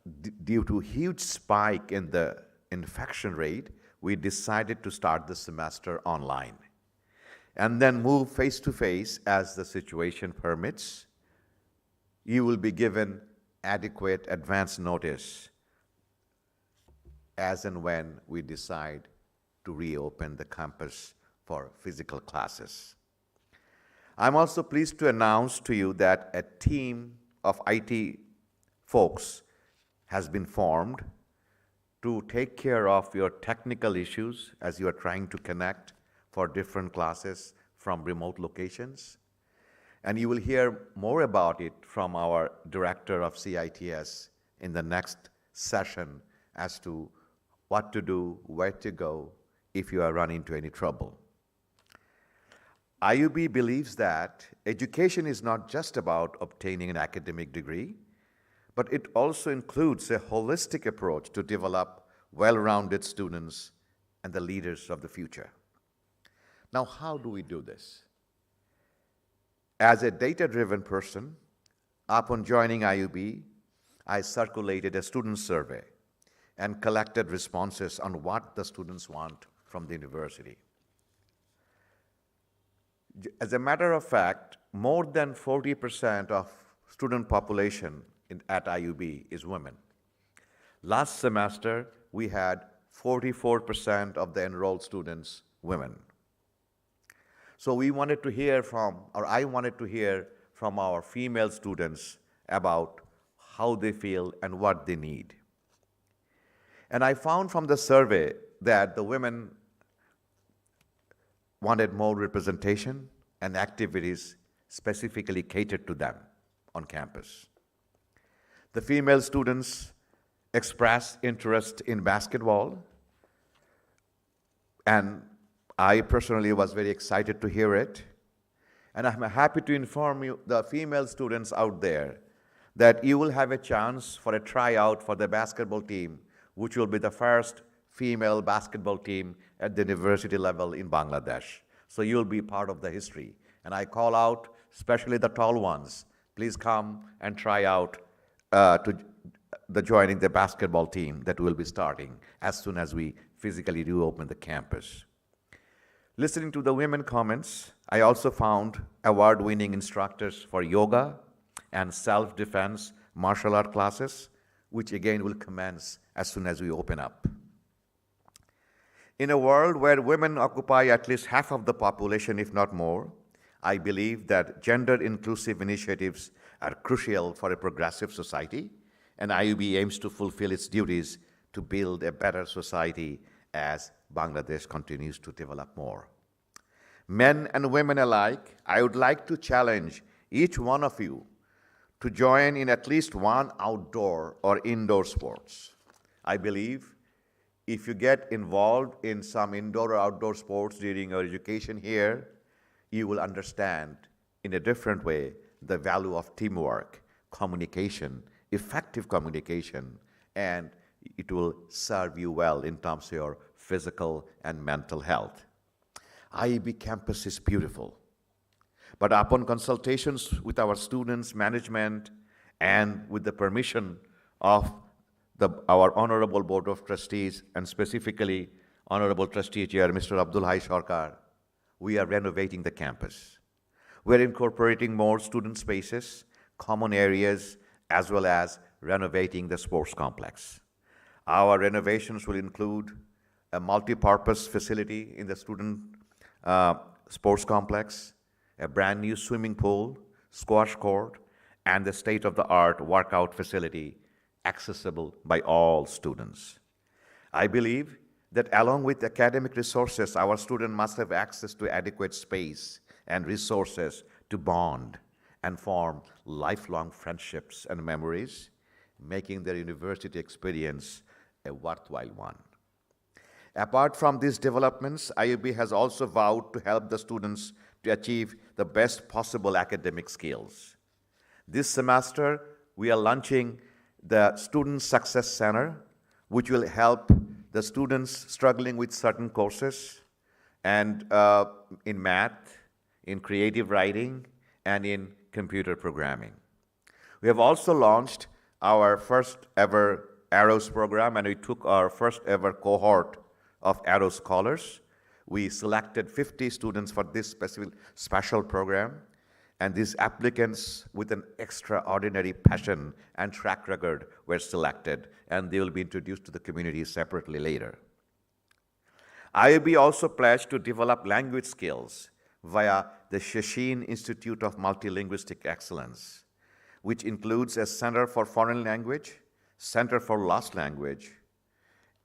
due to huge spike in the infection rate, we decided to start the semester online and then move face-to-face as the situation permits. You will be given adequate advance notice as and when we decide to reopen the campus for physical classes. I'm also pleased to announce to you that a team of IT folks has been formed to take care of your technical issues as you are trying to connect for different classes from remote locations. And you will hear more about it from our director of CITS in the next session as to what to do, where to go if you are running into any trouble. IUB believes that education is not just about obtaining an academic degree, but it also includes a holistic approach to develop well-rounded students and the leaders of the future. Now, how do we do this? As a data-driven person, upon joining IUB, I circulated a student survey and collected responses on what the students want from the university. As a matter of fact, more than 40% of student population at IUB is women. Last semester, we had 44% of the enrolled students women. So we wanted to hear from, or I wanted to hear from our female students about how they feel and what they need. And I found from the survey that the women wanted more representation and activities specifically catered to them on campus. The female students expressed interest in basketball, and I personally was very excited to hear it. And I'm happy to inform you, the female students out there, that you will have a chance for a tryout for the basketball team, which will be the first female basketball team at the university level in Bangladesh. So you'll be part of the history. And I call out, especially the tall ones, please come and try out to joining the basketball team that will be starting as soon as we physically reopen the campus. Listening to the women comments, I also found award-winning instructors for yoga and self-defense martial art classes, which again will commence as soon as we open up. In a world where women occupy at least half of the population, if not more, I believe that gender-inclusive initiatives are crucial for a progressive society, and IUB aims to fulfill its duties to build a better society as Bangladesh continues to develop more. Men and women alike, I would like to challenge each one of you to join in at least one outdoor or indoor sports. I believe if you get involved in some indoor or outdoor sports during your education here, you will understand in a different way the value of teamwork, communication, effective communication, and it will serve you well in terms of your physical and mental health. IEB campus is beautiful, but upon consultations with our students, management, and with the permission of our Honorable Board of Trustees, and specifically Honorable Trustee Chair Mr. Abdul Hai Sarkar, we are renovating the campus. We're incorporating more student spaces, common areas, as well as renovating the sports complex. Our renovations will include a multi-purpose facility in the student sports complex, a brand new swimming pool, squash court, and the state-of-the-art workout facility accessible by all students. I believe that along with academic resources, our students must have access to adequate space and resources to bond and form lifelong friendships and memories, making their university experience a worthwhile one. Apart from these developments, IUB has also vowed to help the students to achieve the best possible academic skills. This semester, we are launching the Student Success Center, which will help the students struggling with certain courses and in math, in creative writing, and in computer programming. We have also launched our first ever Arrows program, and we took our first ever cohort of Arrow scholars. We selected 50 students for this special program, and these applicants with an extraordinary passion and track record were selected, and they will be introduced to the community separately later. IUB also pledged to develop language skills via the Shashin Institute of Multilinguistic Excellence, which includes a Center for Foreign Language, Center for Lost Language,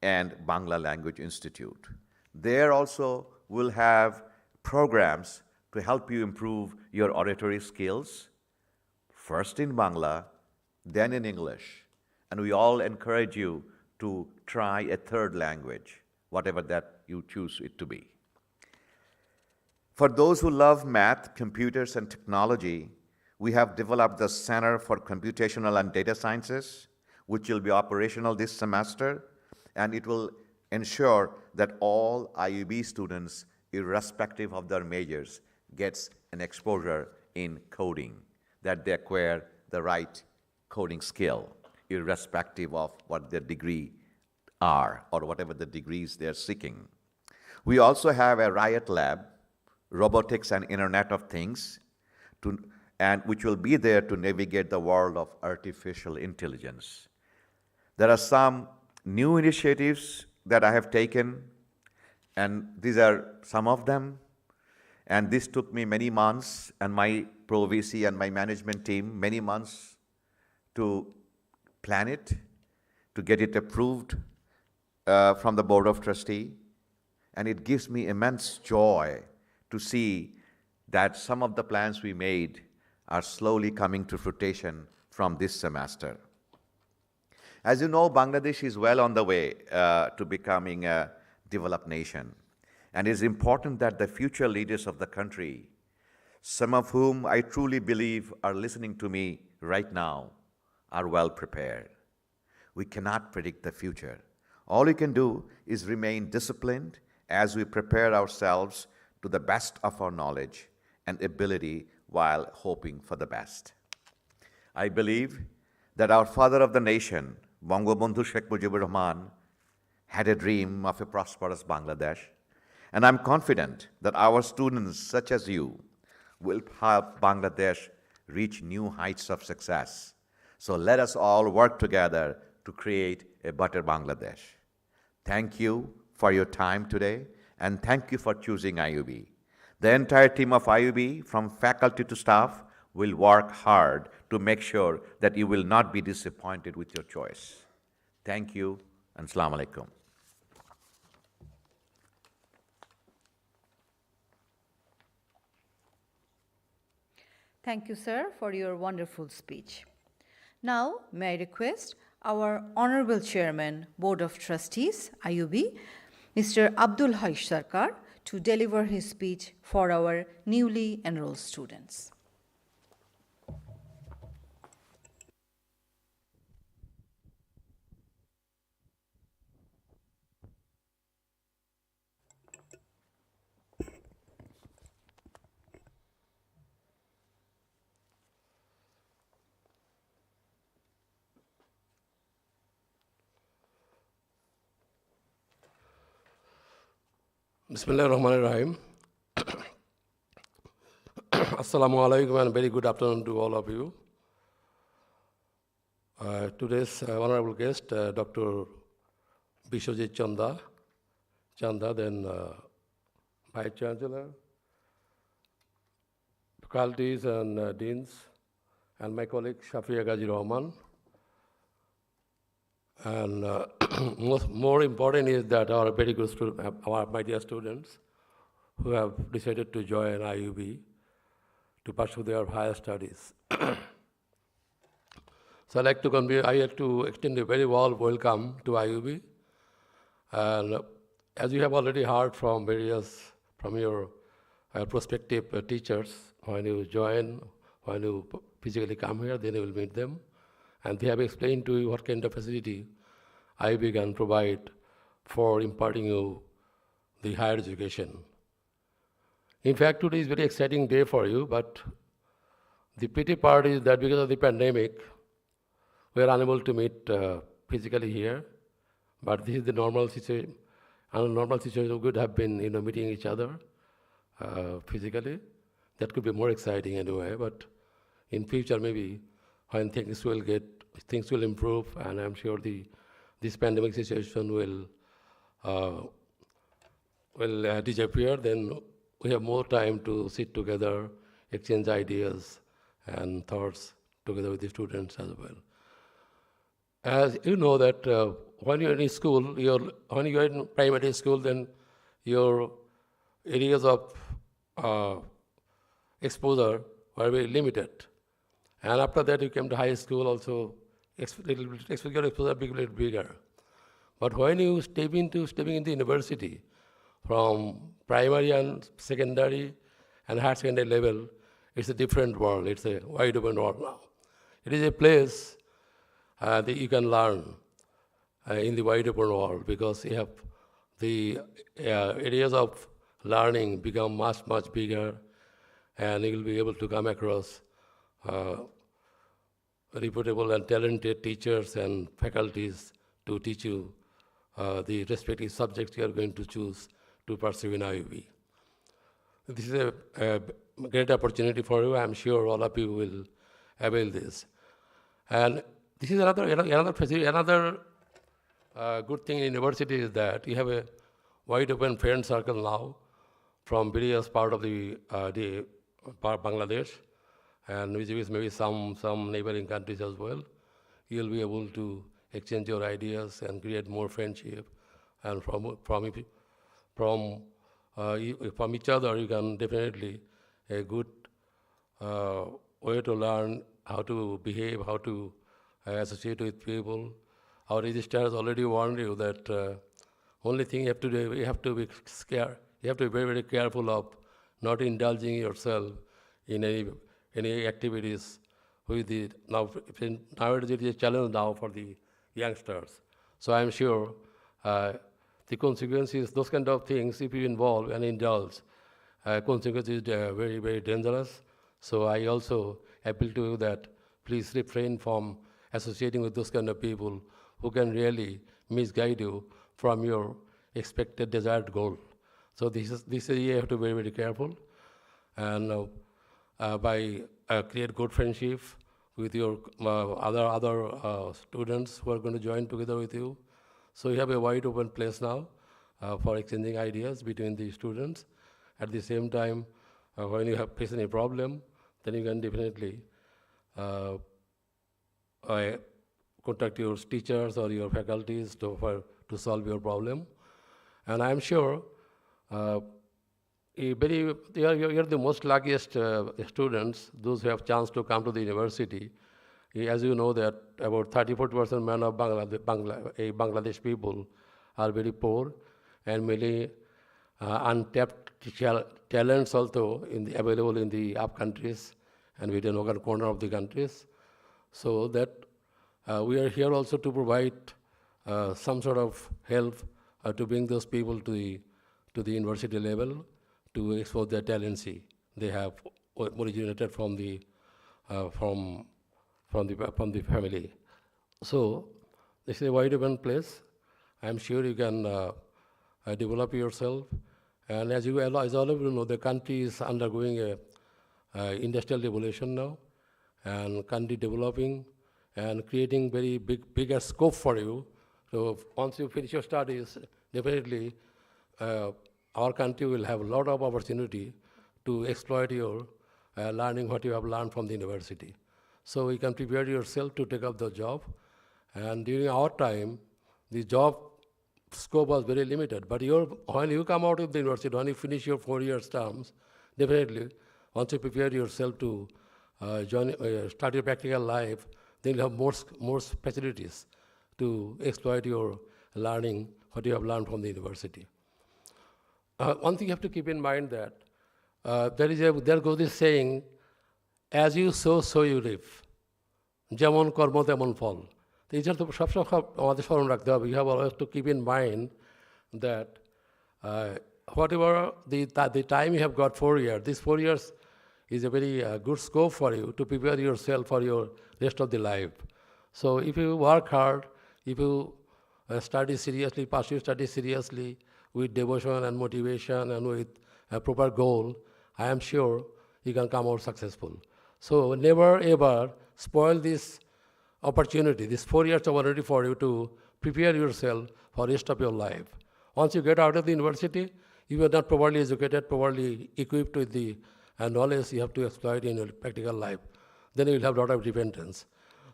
and Bangla Language Institute. There also will have programs to help you improve your oratory skills, first in Bangla, then in English. And we all encourage you to try a third language, whatever that you choose it to be. For those who love math, computers, and technology, we have developed the Center for Computational and Data Sciences, which will be operational this semester, and it will ensure that all IUB students, irrespective of their majors, gets an exposure in coding, that they acquire the right coding skill, irrespective of what their degree are or whatever the degrees they're seeking. We also have a Riot Lab, Robotics and Internet of Things, and which will be there to navigate the world of artificial intelligence. There are some new initiatives that I have taken, and these are some of them. And this took me many months, and my Pro VC and my management team many months to plan it, to get it approved from the Board of Trustees. And it gives me immense joy to see that some of the plans we made are slowly coming to fruition from this semester. As you know, Bangladesh is well on the way to becoming a developed nation. And it is important that the future leaders of the country, some of whom I truly believe are listening to me right now, are well prepared. We cannot predict the future. All we can do is remain disciplined as we prepare ourselves to the best of our knowledge and ability while hoping for the best. I believe that our father of the nation, Bangabandhu Sheikh Mujibur Rahman, had a dream of a prosperous Bangladesh, and I'm confident that our students such as you will help Bangladesh reach new heights of success. So let us all work together to create a better Bangladesh. Thank you for your time today, and thank you for choosing IUB. The entire team of IUB, from faculty to staff, will work hard to make sure that you will not be disappointed with your choice. Thank you, and Assalamu alaikum. Thank you, sir, for your wonderful speech. Now, may I request our Honorable Chairman, Board of Trustees, IUB, Mr. Abdul Haish Sarkar, to deliver his speech for our newly enrolled students. Bismillah ar-Rahman ar-Rahim. Assalamu alaikum and very good afternoon to all of you. Today's honorable guest, Dr. Bishwajit Chanda, then Vice Chancellor, faculties and deans, and my colleague Shafia Gaji Rahman. And more important is that our very good students, my dear students, who have decided to join IUB to pursue their higher studies. So I like to extend a very warm welcome to IUB. And as you have already heard from your prospective teachers, when you join, when you physically come here, then you will meet them. And they have explained to you what kind of facility IUB can provide for imparting you the higher education. In fact, today is a very exciting day for you, but the pity part is that because of the pandemic, we are unable to meet physically here. But this is the normal situation. And normal situation would have been, meeting each other physically. That could be more exciting anyway. But in future, maybe when things will improve, and I'm sure this pandemic situation will disappear, then we have more time to sit together, exchange ideas and thoughts together with the students as well. As you know that when you're in school, when you're in primary school, then your areas of exposure were very limited. And after that, you came to high school also, your exposure became a little bigger. But when you stepping into university, from primary and secondary and higher secondary level, it's a different world. It's a wide open world now. It is a place that you can learn in the wide open world, because you have the areas of learning become much, much bigger, and you will be able to come across reputable and talented teachers and faculties to teach you the respective subjects you are going to choose to pursue in IUB. This is a great opportunity for you. I'm sure all of you will avail this. And this is another good thing in university is that you have a wide open friend circle now from various part of the Bangladesh, and which is maybe some neighboring countries as well. You'll be able to exchange your ideas and create more friendship, and from each other you can definitely a good way to learn how to behave, how to associate with people. Our registrar has already warned you that only thing you have to do, you have to be scared. You have to be very, very careful of not indulging yourself in any activities with the nowadays it is a challenge now for the youngsters. So I'm sure the consequences, those kind of things, if you involve and indulge, consequences very, very dangerous. So I also appeal to you that please refrain from associating with those kind of people who can really misguide you from your expected desired goal. So this is you have to be very, very careful, and by create good friendship with your other students who are going to join together with you. So you have a wide open place now for exchanging ideas between the students. At the same time, when you have faced any problem, then you can definitely contact your teachers or your faculties to solve your problem. And I'm sure you're the most luckiest students, those who have chance to come to the university. As you know that about 30-40% men of Bangladesh people are very poor, and many untapped talents also available in the up countries and within one corner of the countries. So that we are here also to provide some sort of help to bring those people to the university level, to expose their talency they have originated from the family. So this is a wide open place. I'm sure you can develop yourself. And as all of you know, the country is undergoing a industrial revolution now, and country developing and creating very bigger scope for you. So once you finish your studies, definitely our country will have a lot of opportunity to exploit your learning what you have learned from the university. So you can prepare yourself to take up the job. And during our time, the job scope was very limited. But when you come out of the university, when you finish your 4 years terms, definitely, once you prepare yourself to start your practical life, then you'll have more facilities to exploit your learning, what you have learned from the university. One thing you have to keep in mind that there goes this saying, as you sow, so you reap. যেমন কর্ম তেমন ফল। এই জন্য সবসময় আমাদের স্মরণ রাখতে হবে। You have always to keep in mind that whatever the time you have got 4 years, these 4 years is a very good scope for you to prepare yourself for your rest of the life. So if you work hard, if you study seriously, pursue study seriously, with devotion and motivation and with a proper goal, I am sure you can come out successful. So never ever spoil this opportunity, this 4 years opportunity for you to prepare yourself for the rest of your life. Once you get out of the university, you are not properly educated, properly equipped with the knowledge you have to exploit in your practical life. Then you will have a lot of repentance.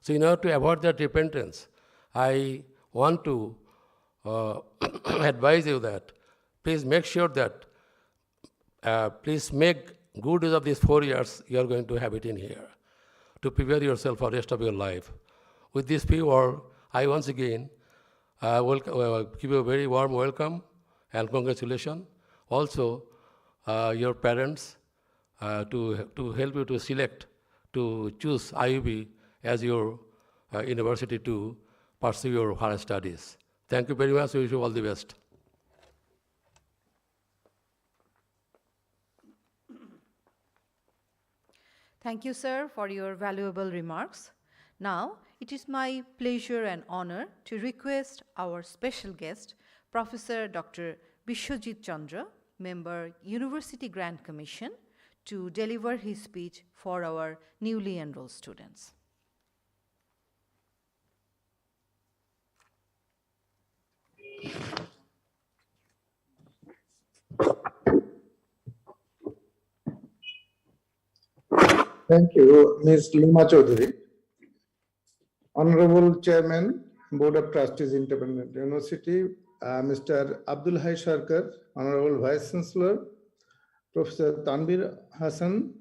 So in order to avoid that repentance, I want to advise you that please make sure that please make good use of these 4 years you are going to have it in here to prepare yourself for the rest of your life. With this few words, I once again give you a very warm welcome and congratulations. Also, your parents to help you to select, to choose IUB as your university to pursue your higher studies. Thank you very much. We wish you all the best. Thank you, sir, for your valuable remarks. Now, it is my pleasure and honor to request our special guest, Professor Dr. Bishwajit Chandra, member, University Grant Commission, to deliver his speech for our newly enrolled students. Thank you, Ms. Lima Chaudhary. Honorable Chairman, Board of Trustees, Independent University, Mr. Abdul Hai Sharkar, Honorable Vice Chancellor, Professor Tanvir Hassan,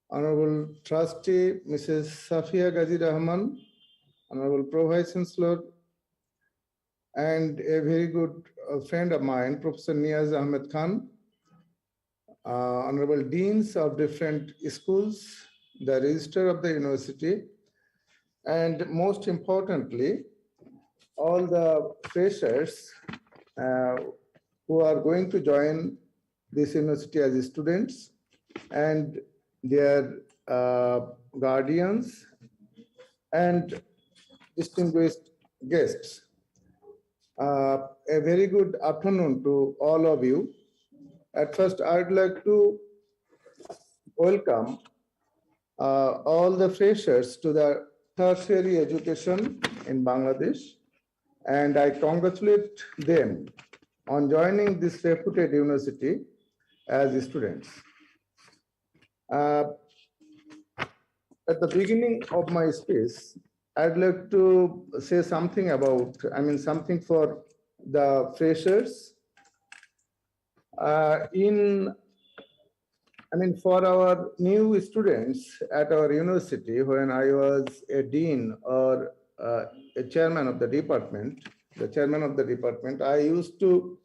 Honorable Trustee, Mrs. Safia Ghazi Rahman, Honorable Pro Vice Chancellor, and a very good friend of mine, Professor Niaz Ahmed Khan, Honorable Deans of different schools, the Registrar of the University, and most importantly, all the freshers who are going to join this university as students and their guardians and distinguished guests. A very good afternoon to all of you. At first, I'd like to welcome all the freshers to the tertiary education in Bangladesh, and I congratulate them on joining this reputed university as students. At the beginning of my speech, I'd like to say something about, something for the freshers. For our new students at our university, when I was a dean or a chairman of the department, I used to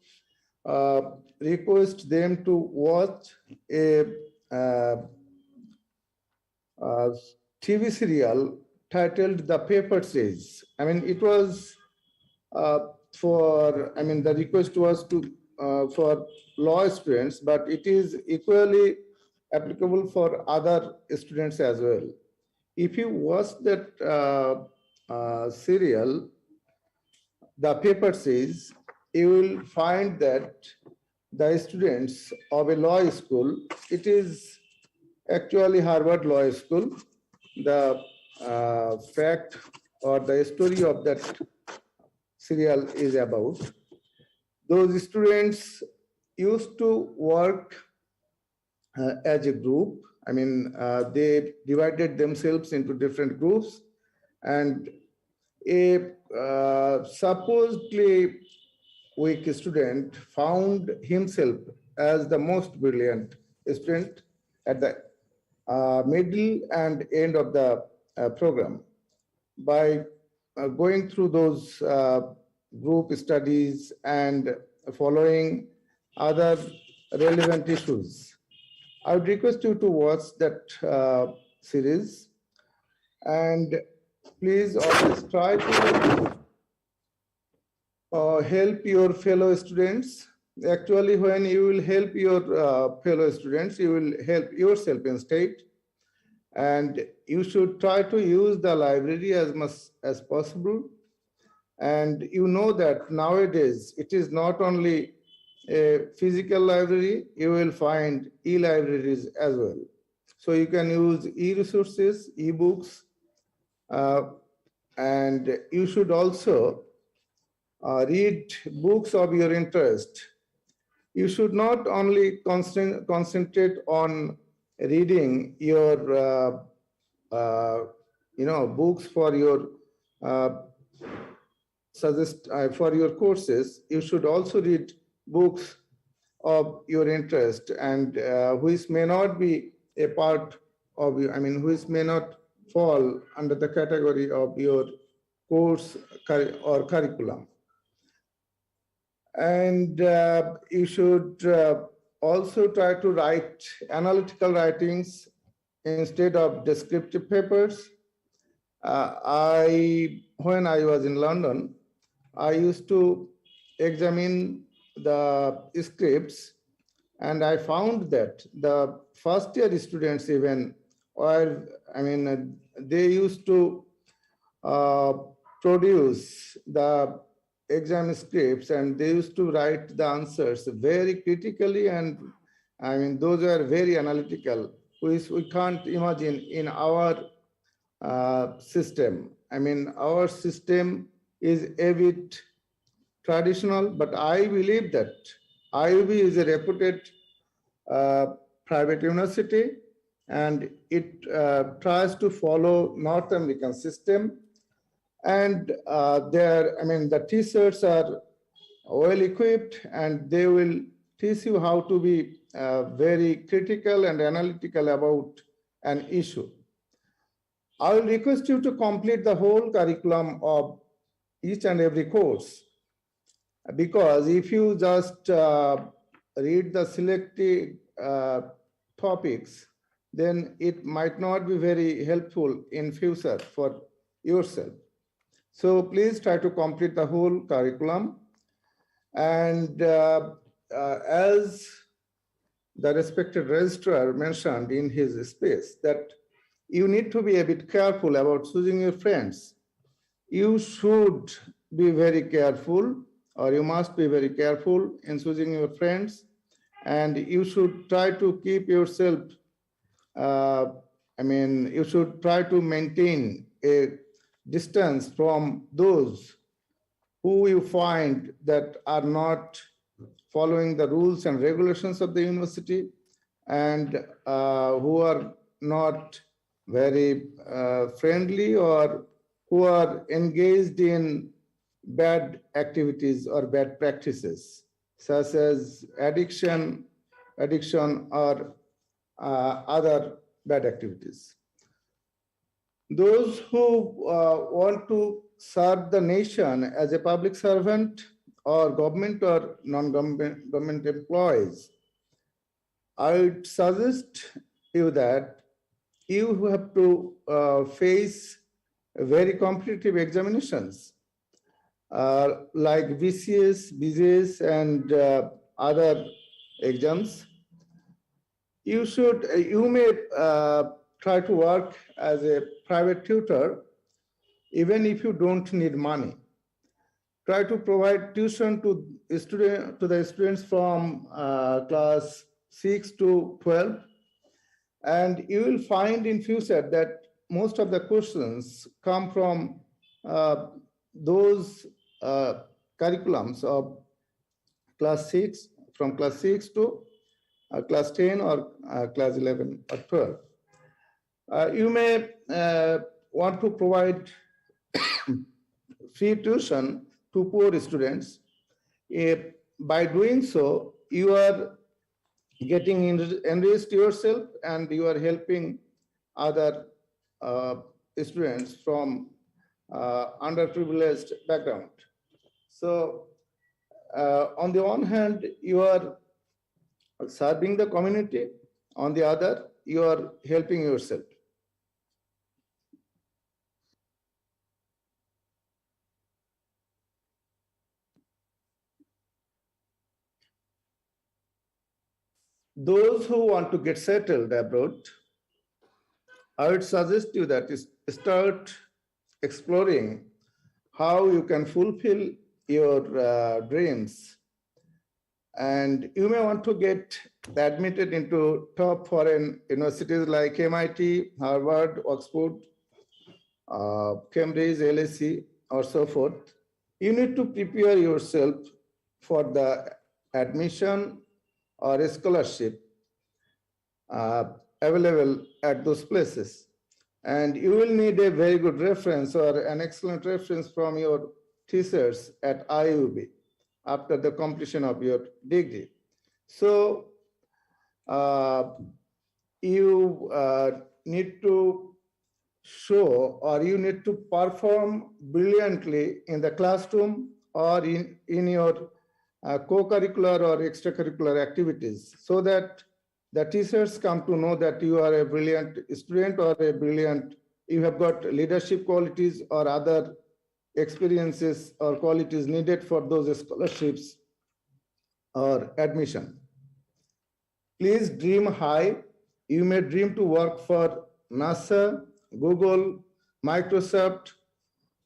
request them to watch a TV serial titled The Paper Chase. It was the request was to for law students, but it is equally applicable for other students as well. If you watch that serial, The Paper Chase, you will find that the students of a law school, it is actually Harvard Law School. The fact or the story of that serial is about those students used to work as a group. They divided themselves into different groups, and a supposedly weak student found himself as the most brilliant student at the middle and end of the program. By going through those group studies and following other relevant issues, I would request you to watch that series, and please always try to help your fellow students. Actually, when you will help your fellow students, you will help yourself instead. And you should try to use the library as much as possible. And you know that nowadays, it is not only a physical library, you will find e-libraries as well. So you can use e-resources, e-books, and you should also read books of your interest. You should not only concentrate on reading your books for your for your courses. You should also read books of your interest and which may not be a part of you, I mean, which may not fall under the category of your course or curriculum. And you should also try to write analytical writings instead of descriptive papers. When I was in London, I used to examine the scripts, and I found that the first year students even, they used to produce the exam scripts and they used to write the answers very critically, and I mean, those are very analytical, which we can't imagine in our system. I mean, our system is a bit traditional, but I believe that IUB is a reputed private university, and it tries to follow North American system. And the teachers are well equipped, and they will teach you how to be very critical and analytical about an issue. I will request you to complete the whole curriculum of each and every course, because if you just read the selected topics, then it might not be very helpful in future for yourself. So please try to complete the whole curriculum. And as the respected registrar mentioned in his speech, that you need to be a bit careful about choosing your friends. You should be very careful, or you must be very careful in choosing your friends, and you should try to keep yourself, you should try to maintain a distance from those who you find that are not following the rules and regulations of the university, and who are not very friendly, or who are engaged in bad activities or bad practices, such as addiction or other bad activities. Those who want to serve the nation as a public servant or government or non-government employees, I would suggest you that you have to face very competitive examinations like BCS, BJS, and other exams. You may try to work as a private tutor, even if you don't need money. Try to provide tuition to the students from class 6 to 12, and you will find in future that most of the questions come from those curriculums of class 6, from class 6 to class 10 or class 11 or 12. You may want to provide free tuition to poor students. By doing so, you are getting enriched yourself, and you are helping other students from underprivileged background. So on the one hand, you are serving the community. On the other, you are helping yourself. Those who want to get settled abroad, I would suggest you that is start exploring how you can fulfill your dreams. And you may want to get admitted into top foreign universities like MIT, Harvard, Oxford, Cambridge, LSE, or so forth. You need to prepare yourself for the admission or a scholarship available at those places. And you will need a very good reference or an excellent reference from your teachers at IUB after the completion of your degree. So you need to show or you need to perform brilliantly in the classroom or in your co-curricular or extracurricular activities so that the teachers come to know that you are a brilliant student or a brilliant, you have got leadership qualities or other experiences or qualities needed for those scholarships or admission. Please dream high. You may dream to work for NASA, Google, Microsoft,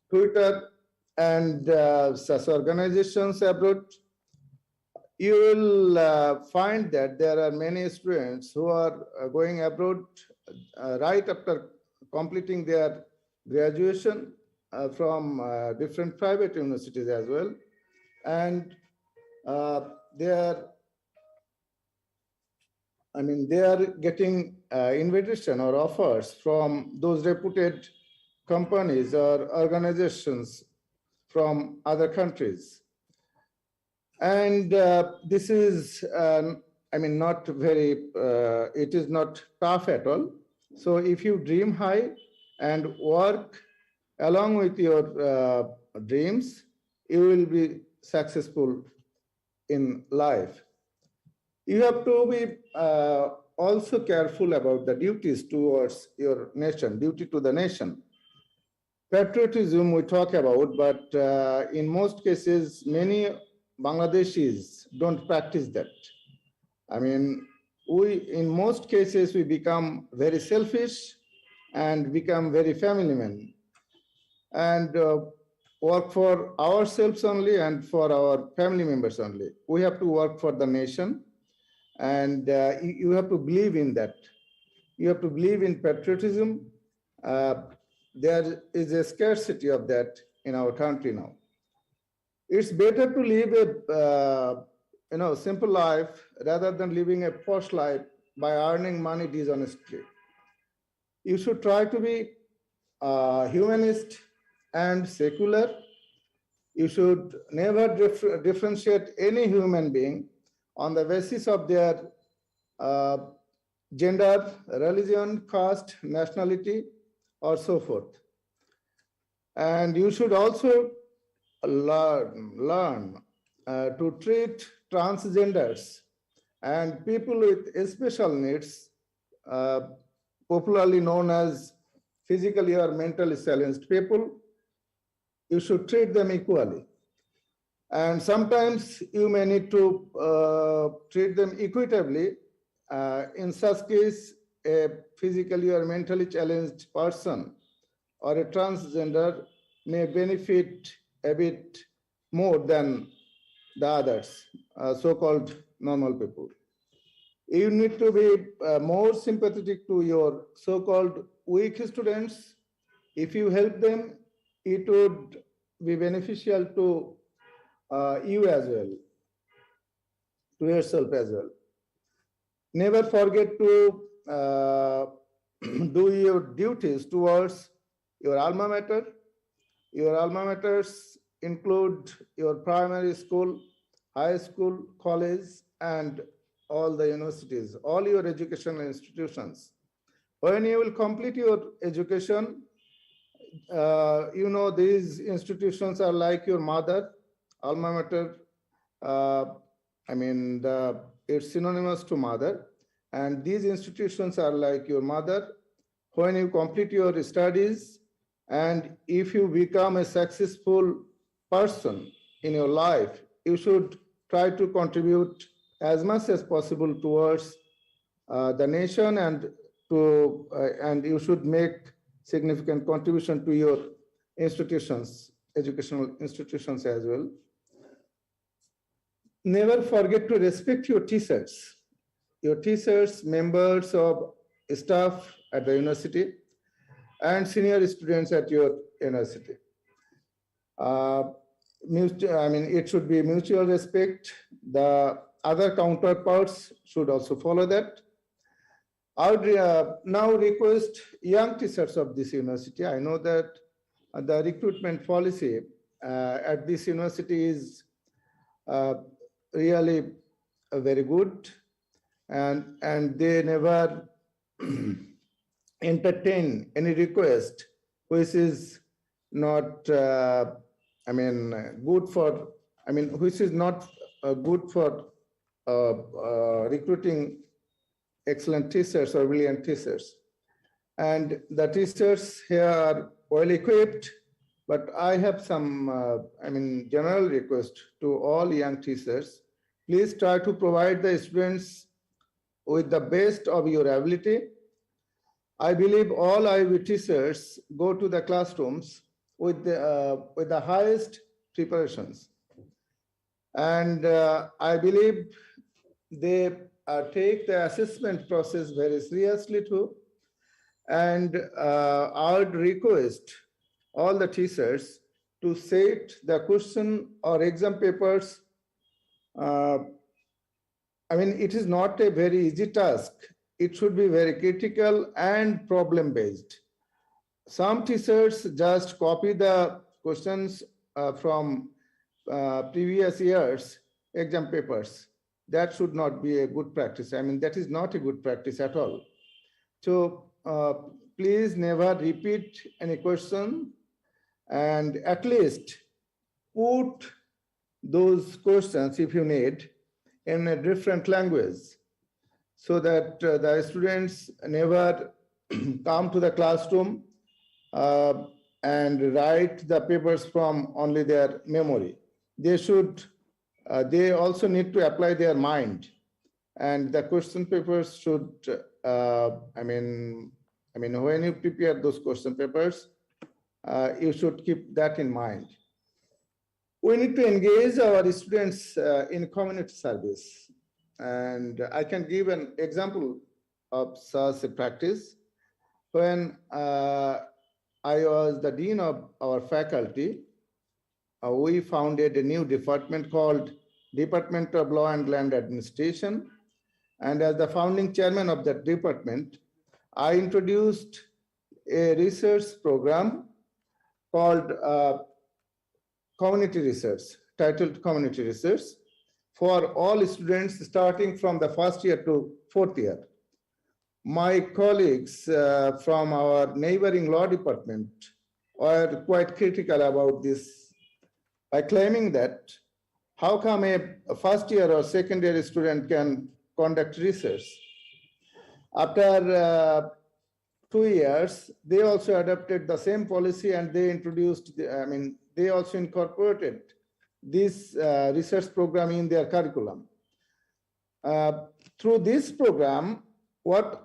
Twitter, and such organizations abroad. You will find that there are many students who are going abroad right after completing their graduation from different private universities as well. And they are getting invitation or offers from those reputed companies or organizations from other countries. And this is, not very, it is not tough at all. So if you dream high and work along with your dreams, you will be successful in life. You have to be also careful about the duties towards your nation, duty to the nation. Patriotism we talk about, but in most cases, many Bangladeshis don't practice that. In most cases, we become very selfish and become very family men and work for ourselves only and for our family members only. We have to work for the nation. And you have to believe in that. You have to believe in patriotism. There is a scarcity of that in our country now. It's better to live a simple life rather than living a posh life by earning money dishonestly. You should try to be humanist and secular. You should never differentiate any human being on the basis of their gender, religion, caste, nationality, or so forth. And you should also learn to treat transgenders and people with special needs, popularly known as physically or mentally challenged people. You should treat them equally. And sometimes you may need to treat them equitably. In such case, a physically or mentally challenged person or a transgender may benefit a bit more than the others, so-called normal people. You need to be more sympathetic to your so-called weak students. If you help them, it would be beneficial to you as well, to yourself as well. Never forget to do your duties towards your alma mater. Your alma maters include your primary school, high school, college, and all the universities, all your educational institutions. When you will complete your education, these institutions are like your mother. Alma mater, it's synonymous to mother. And these institutions are like your mother. When you complete your studies, and if you become a successful person in your life, you should try to contribute as much as possible towards the nation, and you should make significant contribution to your institutions, educational institutions as well. Never forget to respect your teachers, members of staff at the university, and senior students at your university. It should be mutual respect. The other counterparts should also follow that. I would now request young teachers of this university. I know that the recruitment policy at this university is really very good, and they never entertain any request which is not, good for, which is not good for recruiting excellent teachers or brilliant teachers. And the teachers here are well equipped, but I have some, general request to all young teachers. Please try to provide the students with the best of your ability. I believe all IB teachers go to the classrooms with the highest preparations. And I believe they take the assessment process very seriously too. And I would request all the teachers to set the question or exam papers. It is not a very easy task. It should be very critical and problem-based. Some teachers just copy the questions from previous years' exam papers. That should not be a good practice. That is not a good practice at all. So please never repeat any question, and at least put those questions, if you need, in a different language, so that the students never come to the classroom and write the papers from only their memory. They should, they also need to apply their mind, and the question papers should, when you prepare those question papers, you should keep that in mind. We need to engage our students in community service. And I can give an example of such a practice. When I was the dean of our faculty, we founded a new department called Department of Law and Land Administration. And as the founding chairman of that department, I introduced a research program called community research, titled Community Research, for all students starting from the first year to fourth year. My colleagues from our neighboring law department were quite critical about this by claiming that how come a first year or second year student can conduct research? After 2 years, they also adopted the same policy, and they introduced, they also incorporated this research program in their curriculum. Through this program, what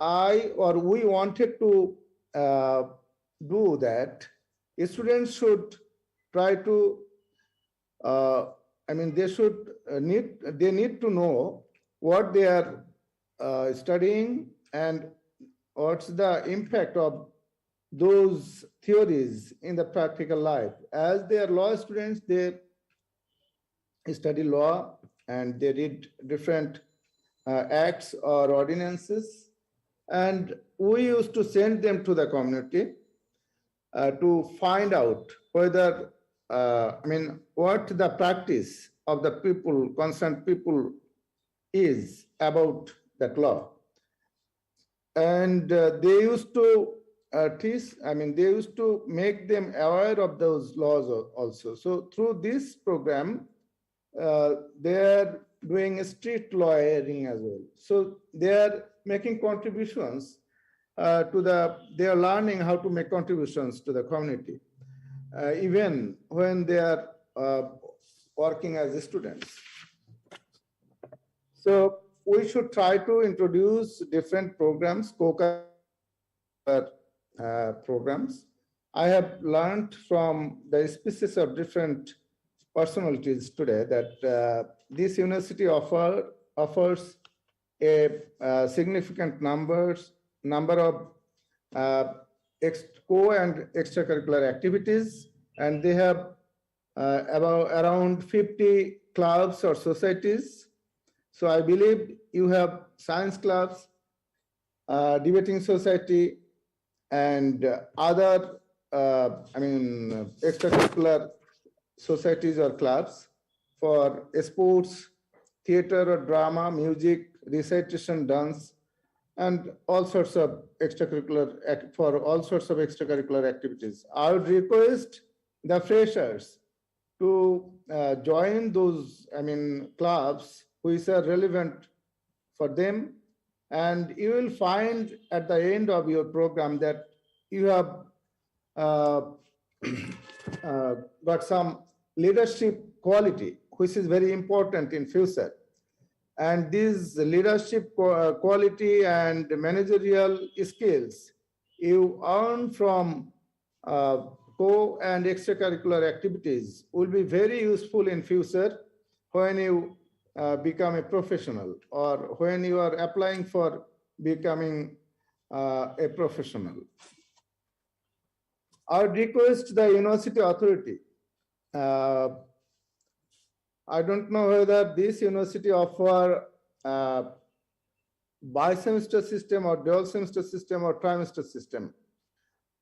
we wanted to do that students should try to, they need to know what they are studying and what's the impact of those theories in the practical life. As they are law students, they study law and they read different acts or ordinances. And we used to send them to the community to find out whether, what the practice of the people, concerned people, is about that law. And they used to teach, they used to make them aware of those laws also. So through this program, they are doing street lawyering as well. So they are making contributions they are learning how to make contributions to the community, even when they are working as students. So we should try to introduce different programs, programs. I have learned from the species of different personalities today that this university offers a significant number of co and extracurricular activities, and they have around 50 clubs or societies. So I believe you have science clubs, debating society, and other extracurricular societies or clubs for sports theater or drama, music, recitation, dance, and all sorts of extracurricular activities. I would request the freshers to join those, clubs which are relevant for them, and you will find at the end of your program that you have uh, got some leadership quality, which is very important in future. And these leadership quality and managerial skills you earn from co and extracurricular activities will be very useful in future when you become a professional or when you are applying for becoming a professional. I would request the university authority. I don't know whether this university offer bi-semester system or dual semester system or trimester system.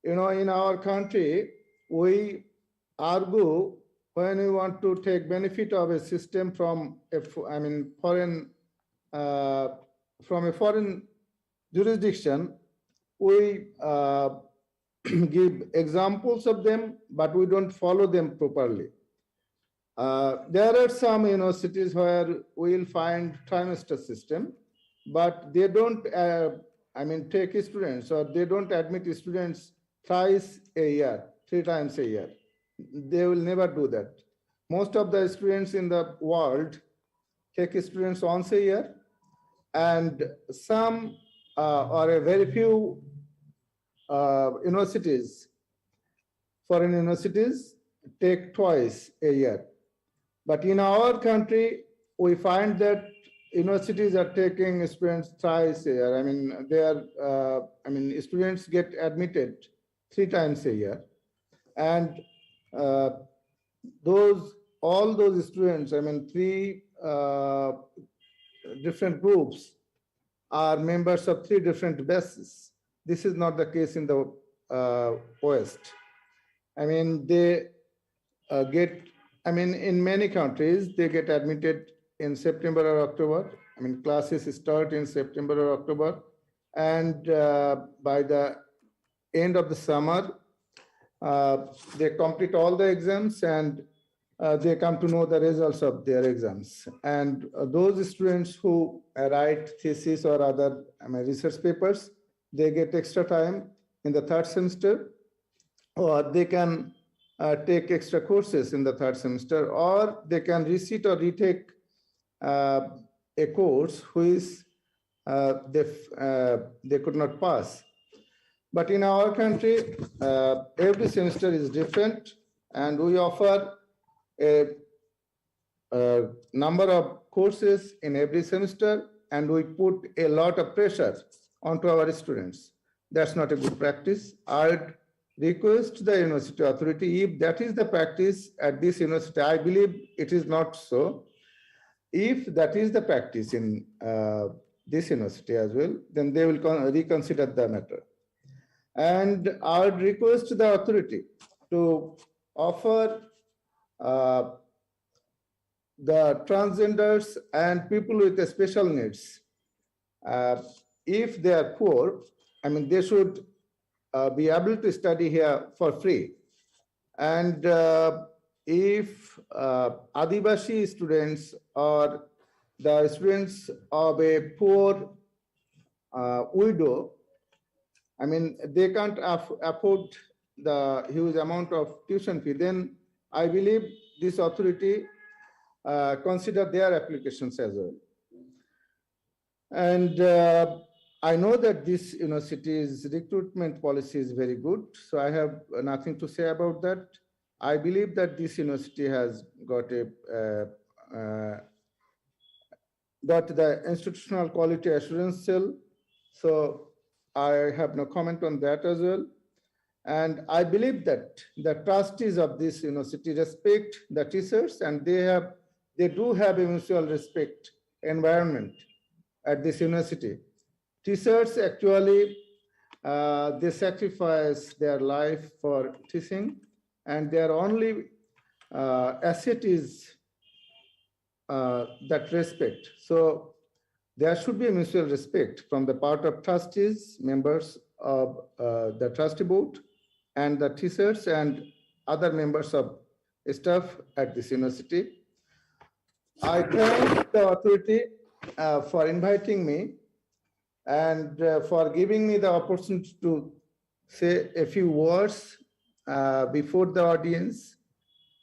In our country, we argue when we want to take benefit of a system from a foreign jurisdiction, we give examples of them, but we don't follow them properly. There are some universities where we will find trimester system, but they don't take students, or they don't admit students thrice a year, 3 times a year. They will never do that. Most of the students in the world take students once a year, and some or a very few universities, foreign universities, take twice a year. But in our country, we find that universities are taking students thrice a year. Students get admitted 3 times a year, and all those students, 3 different groups are members of 3 different bases. This is not the case in the West. They get, in many countries, they get admitted in September or October. Classes start in September or October, and by the end of the summer, they complete all the exams, and they come to know the results of their exams. And those students who write thesis or other research papers, they get extra time in the 3rd semester, or they can take extra courses in the 3rd semester, or they can resit or retake a course which they could not pass. But in our country, every semester is different, and we offer a number of courses in every semester, and we put a lot of pressure onto our students. That's not a good practice. I'd request the university authority, if that is the practice at this university, I believe it is not so. If that is the practice in this university as well, then they will reconsider the matter. And I would request the authority to offer the transgenders and people with special needs, if they are poor, they should be able to study here for free. And if Adivasi students or the students of a poor widow, they can't afford the huge amount of tuition fee, then I believe this authority consider their applications as well. And I know that this university's recruitment policy is very good, so I have nothing to say about that. I believe that this university has got the institutional quality assurance cell, so I have no comment on that as well. And I believe that the trustees of this university respect the teachers, and they do have a mutual respect environment at this university. Teachers actually, they sacrifice their life for teaching, and their only asset is that respect. So there should be a mutual respect from the part of trustees, members of the trustee board, and the teachers and other members of staff at this university. I thank the authority for inviting me and for giving me the opportunity to say a few words before the audience,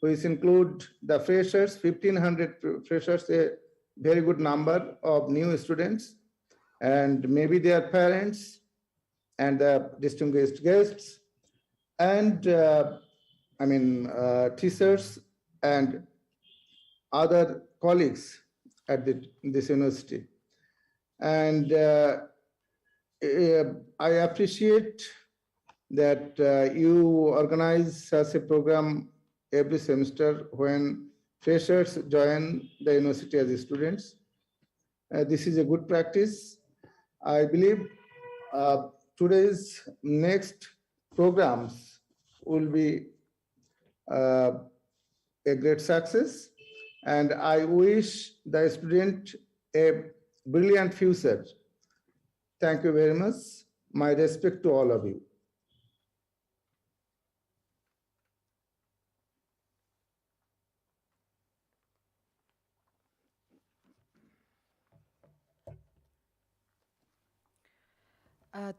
which include the freshers, 1,500 freshers, a very good number of new students, and maybe their parents and the distinguished guests, and teachers and other colleagues at this university. And I appreciate that you organize such a program every semester when freshers join the university as students. This is a good practice. I believe today's next programs will be a great success, and I wish the student a brilliant future. Thank you very much. My respect to all of you.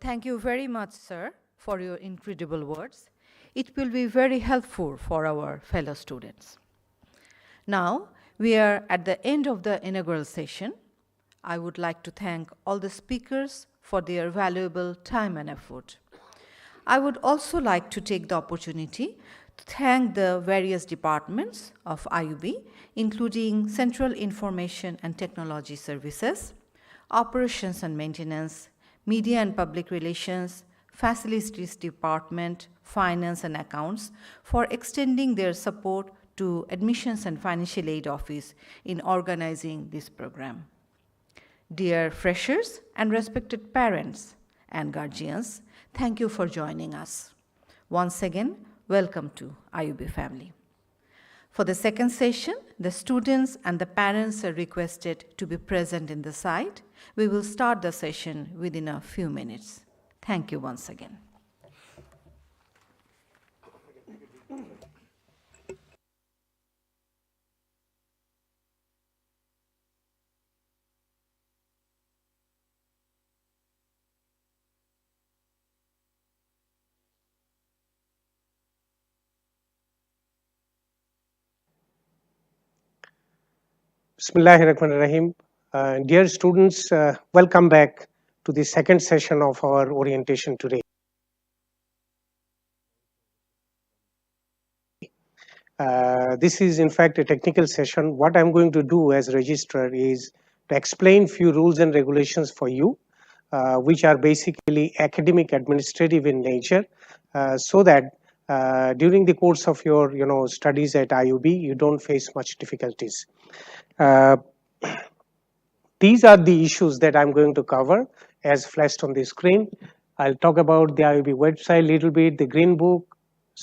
Thank you very much, sir, for your incredible words. It will be very helpful for our fellow students. Now, we are at the end of the inaugural session. I would like to thank all the speakers for their valuable time and effort. I would also like to take the opportunity to thank the various departments of IUB, including Central Information and Technology Services, Operations and Maintenance, Media and Public Relations, Facilities Department, Finance and Accounts, for extending their support to Admissions and Financial Aid Office in organizing this program. Dear freshers and respected parents and guardians, thank you for joining us. Once again, welcome to IUB family. For the second session, the students and the parents are requested to be present in the site. We will start the session within a few minutes. Thank you once again. Bismillahirrahmanirrahim. Dear students, welcome back to the second session of our orientation today. This is in fact a technical session. What I'm going to do as registrar is to explain few rules and regulations for you, which are basically academic administrative in nature, so that during the course of your studies at IUB, you don't face much difficulties. These are the issues that I'm going to cover as flashed on the screen. I'll talk about the IUB website a little bit, the green book,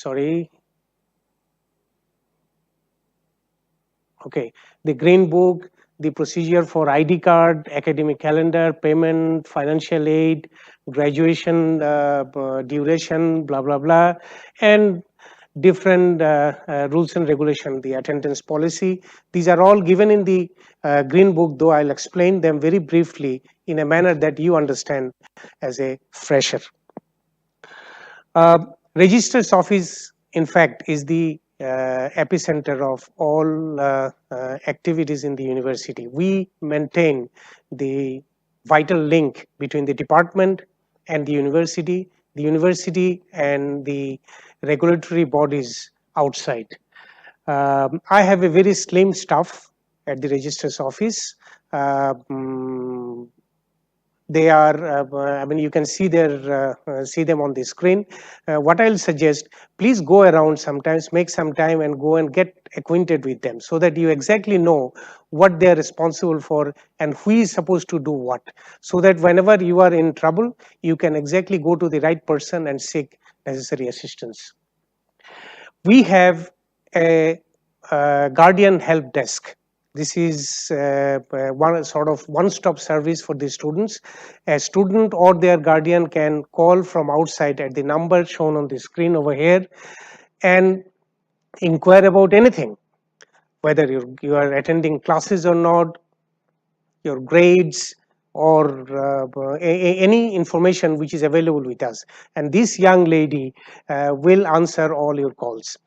the green book, the procedure for ID card, academic calendar, payment, financial aid, graduation duration, blah, blah, blah, and different rules and regulation, the attendance policy. These are all given in the green book, though I'll explain them very briefly in a manner that you understand as a fresher. Registrar's office, in fact, is the epicenter of all activities in the university. We maintain the vital link between the department and the university and the regulatory bodies outside. I have a very slim staff at the registrar's office. They are, you can see them on the screen. What I'll suggest, please go around sometimes, make some time and go and get acquainted with them so that you exactly know what they're responsible for and who is supposed to do what. So that whenever you are in trouble, you can exactly go to the right person and seek necessary assistance. We have a guardian help desk This is one sort of one-stop service for the students. A student or their guardian can call from outside at the number shown on the screen over here and inquire about anything, whether you are attending classes or not, your grades, or any information which is available with us. And this young lady will answer all your calls.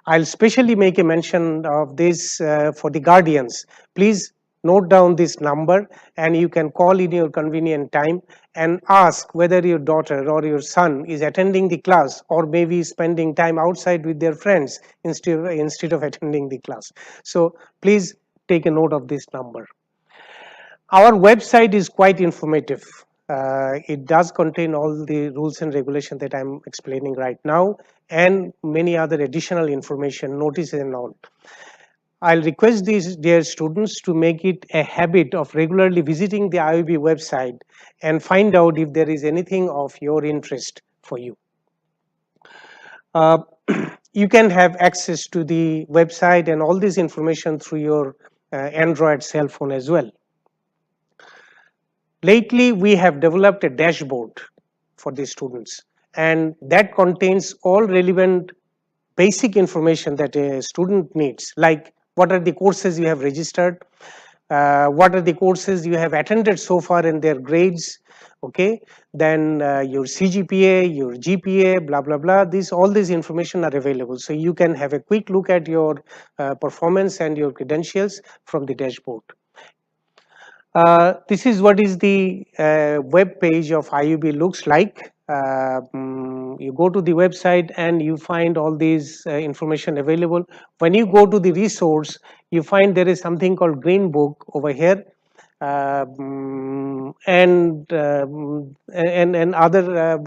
I'll specially make a mention of this for the guardians. Please note down this number, and you can call in your convenient time and ask whether your daughter or your son is attending the class or maybe spending time outside with their friends instead of attending the class. So please take a note of this number. Our website is quite informative. It does contain all the rules and regulations that I'm explaining right now, and many other additional information, notices and all. I'll request these dear students to make it a habit of regularly visiting the IUB website and find out if there is anything of your interest for you. You can have access to the website and all this information through your Android cell phone as well. Lately, we have developed a dashboard for the students, and that contains all relevant basic information that a student needs, like what are the courses you have registered, what are the courses you have attended so far and their grades, okay, then your CGPA, your GPA, blah blah blah. All these information are available, so you can have a quick look at your performance and your credentials from the dashboard. This is what is the web page of IUB looks like. You go to the website and you find all these information available. When you go to the resource, you find there is something called Green Book over here, and other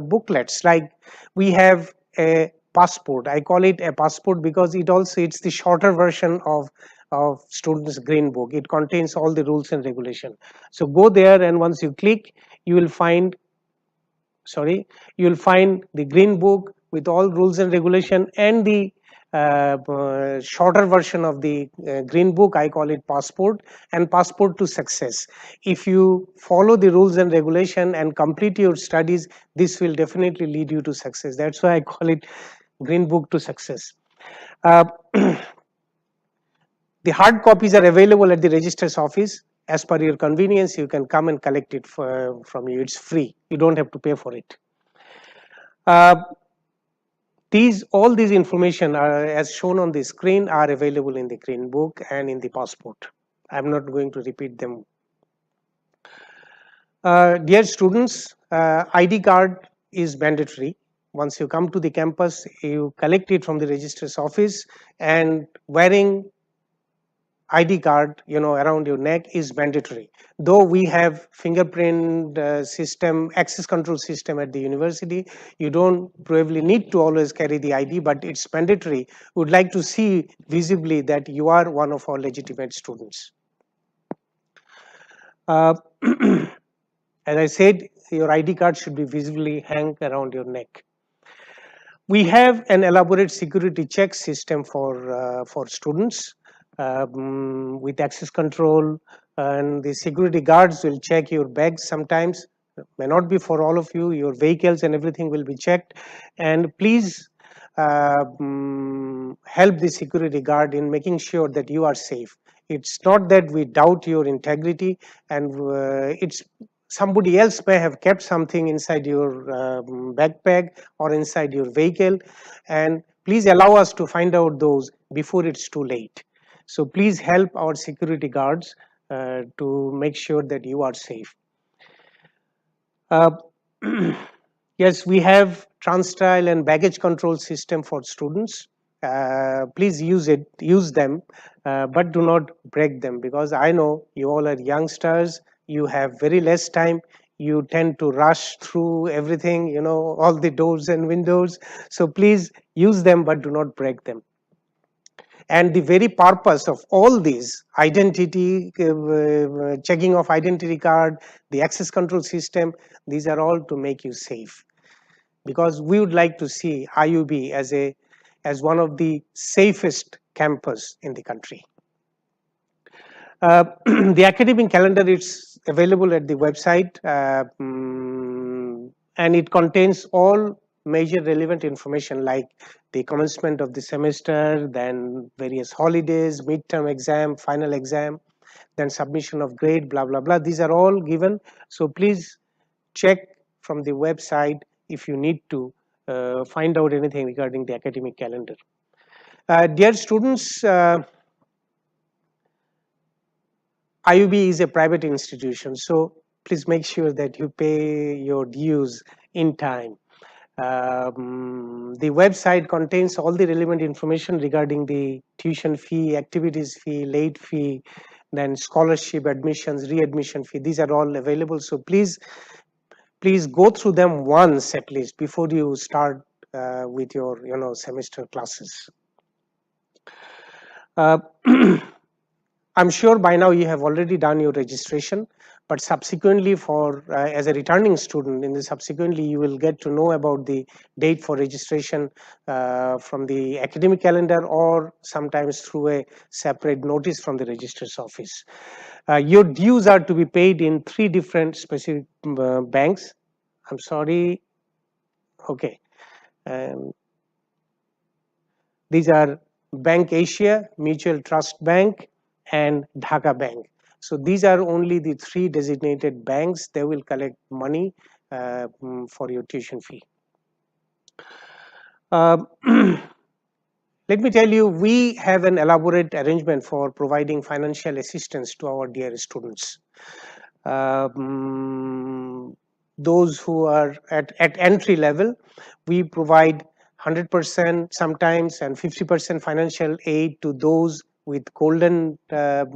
booklets. Like we have a passport. I call it a passport because it's the shorter version of students' Green Book. It contains all the rules and regulation. So go there, and once you click, you will find the Green Book with all rules and regulation, and the shorter version of the Green Book. I call it Passport, and Passport to Success. If you follow the rules and regulation and complete your studies, this will definitely lead you to success. That's why I call it Green Book to Success. The hard copies are available at the registrar's office. As per your convenience, you can come and collect it from you. It's free. You don't have to pay for it. All these information are, as shown on the screen, are available in the Green Book and in the Passport. I'm not going to repeat them. Dear students, ID card is mandatory. Once you come to the campus, you collect it from the registrar's office, and wearing ID card, around your neck is mandatory. Though we have fingerprint system, access control system at the university, you don't probably need to always carry the ID, but it's mandatory. We would like to see visibly that you are one of our legitimate students. As I said, your ID card should be visibly hang around your neck. We have an elaborate security check system for students. With access control, and the security guards will check your bags sometimes. May not be for all of you. Your vehicles and everything will be checked, and please help the security guard in making sure that you are safe. It's not that we doubt your integrity, and it's somebody else may have kept something inside your backpack or inside your vehicle, and please allow us to find out those before it's too late. So please help our security guards to make sure that you are safe. Yes, we have transtrail and baggage control system for students. Please use them, but do not break them, because I know you all are youngsters. You have very less time. You tend to rush through everything, all the doors and windows. So please use them, but do not break them. And the very purpose of all these identity, checking of identity card, the access control system, these are all to make you safe. Because we would like to see IUB as one of the safest campus in the country. The academic calendar is available at the website, and it contains all major relevant information like the commencement of the semester, then various holidays, midterm exam, final exam, then submission of grade, blah blah blah. These are all given. So please check from the website if you need to find out anything regarding the academic calendar. Dear students, IUB is a private institution, so please make sure that you pay your dues in time. The website contains all the relevant information regarding the tuition fee, activities fee, late fee, then scholarship, admissions, readmission fee. These are all available. So please go through them once at least before you start with your semester classes. I'm sure by now you have already done your registration, but subsequently as a returning student, subsequently you will get to know about the date for registration from the academic calendar or sometimes through a separate notice from the registrar's office. Your dues are to be paid in 3 different specific banks. I'm sorry. Okay. These are Bank Asia, Mutual Trust Bank, and Dhaka Bank. So these are only the 3 designated banks. They will collect money for your tuition fee. Let me tell you, we have an elaborate arrangement for providing financial assistance to our dear students. Those who are at entry level, we provide 100% sometimes and 50% financial aid to those with golden 5,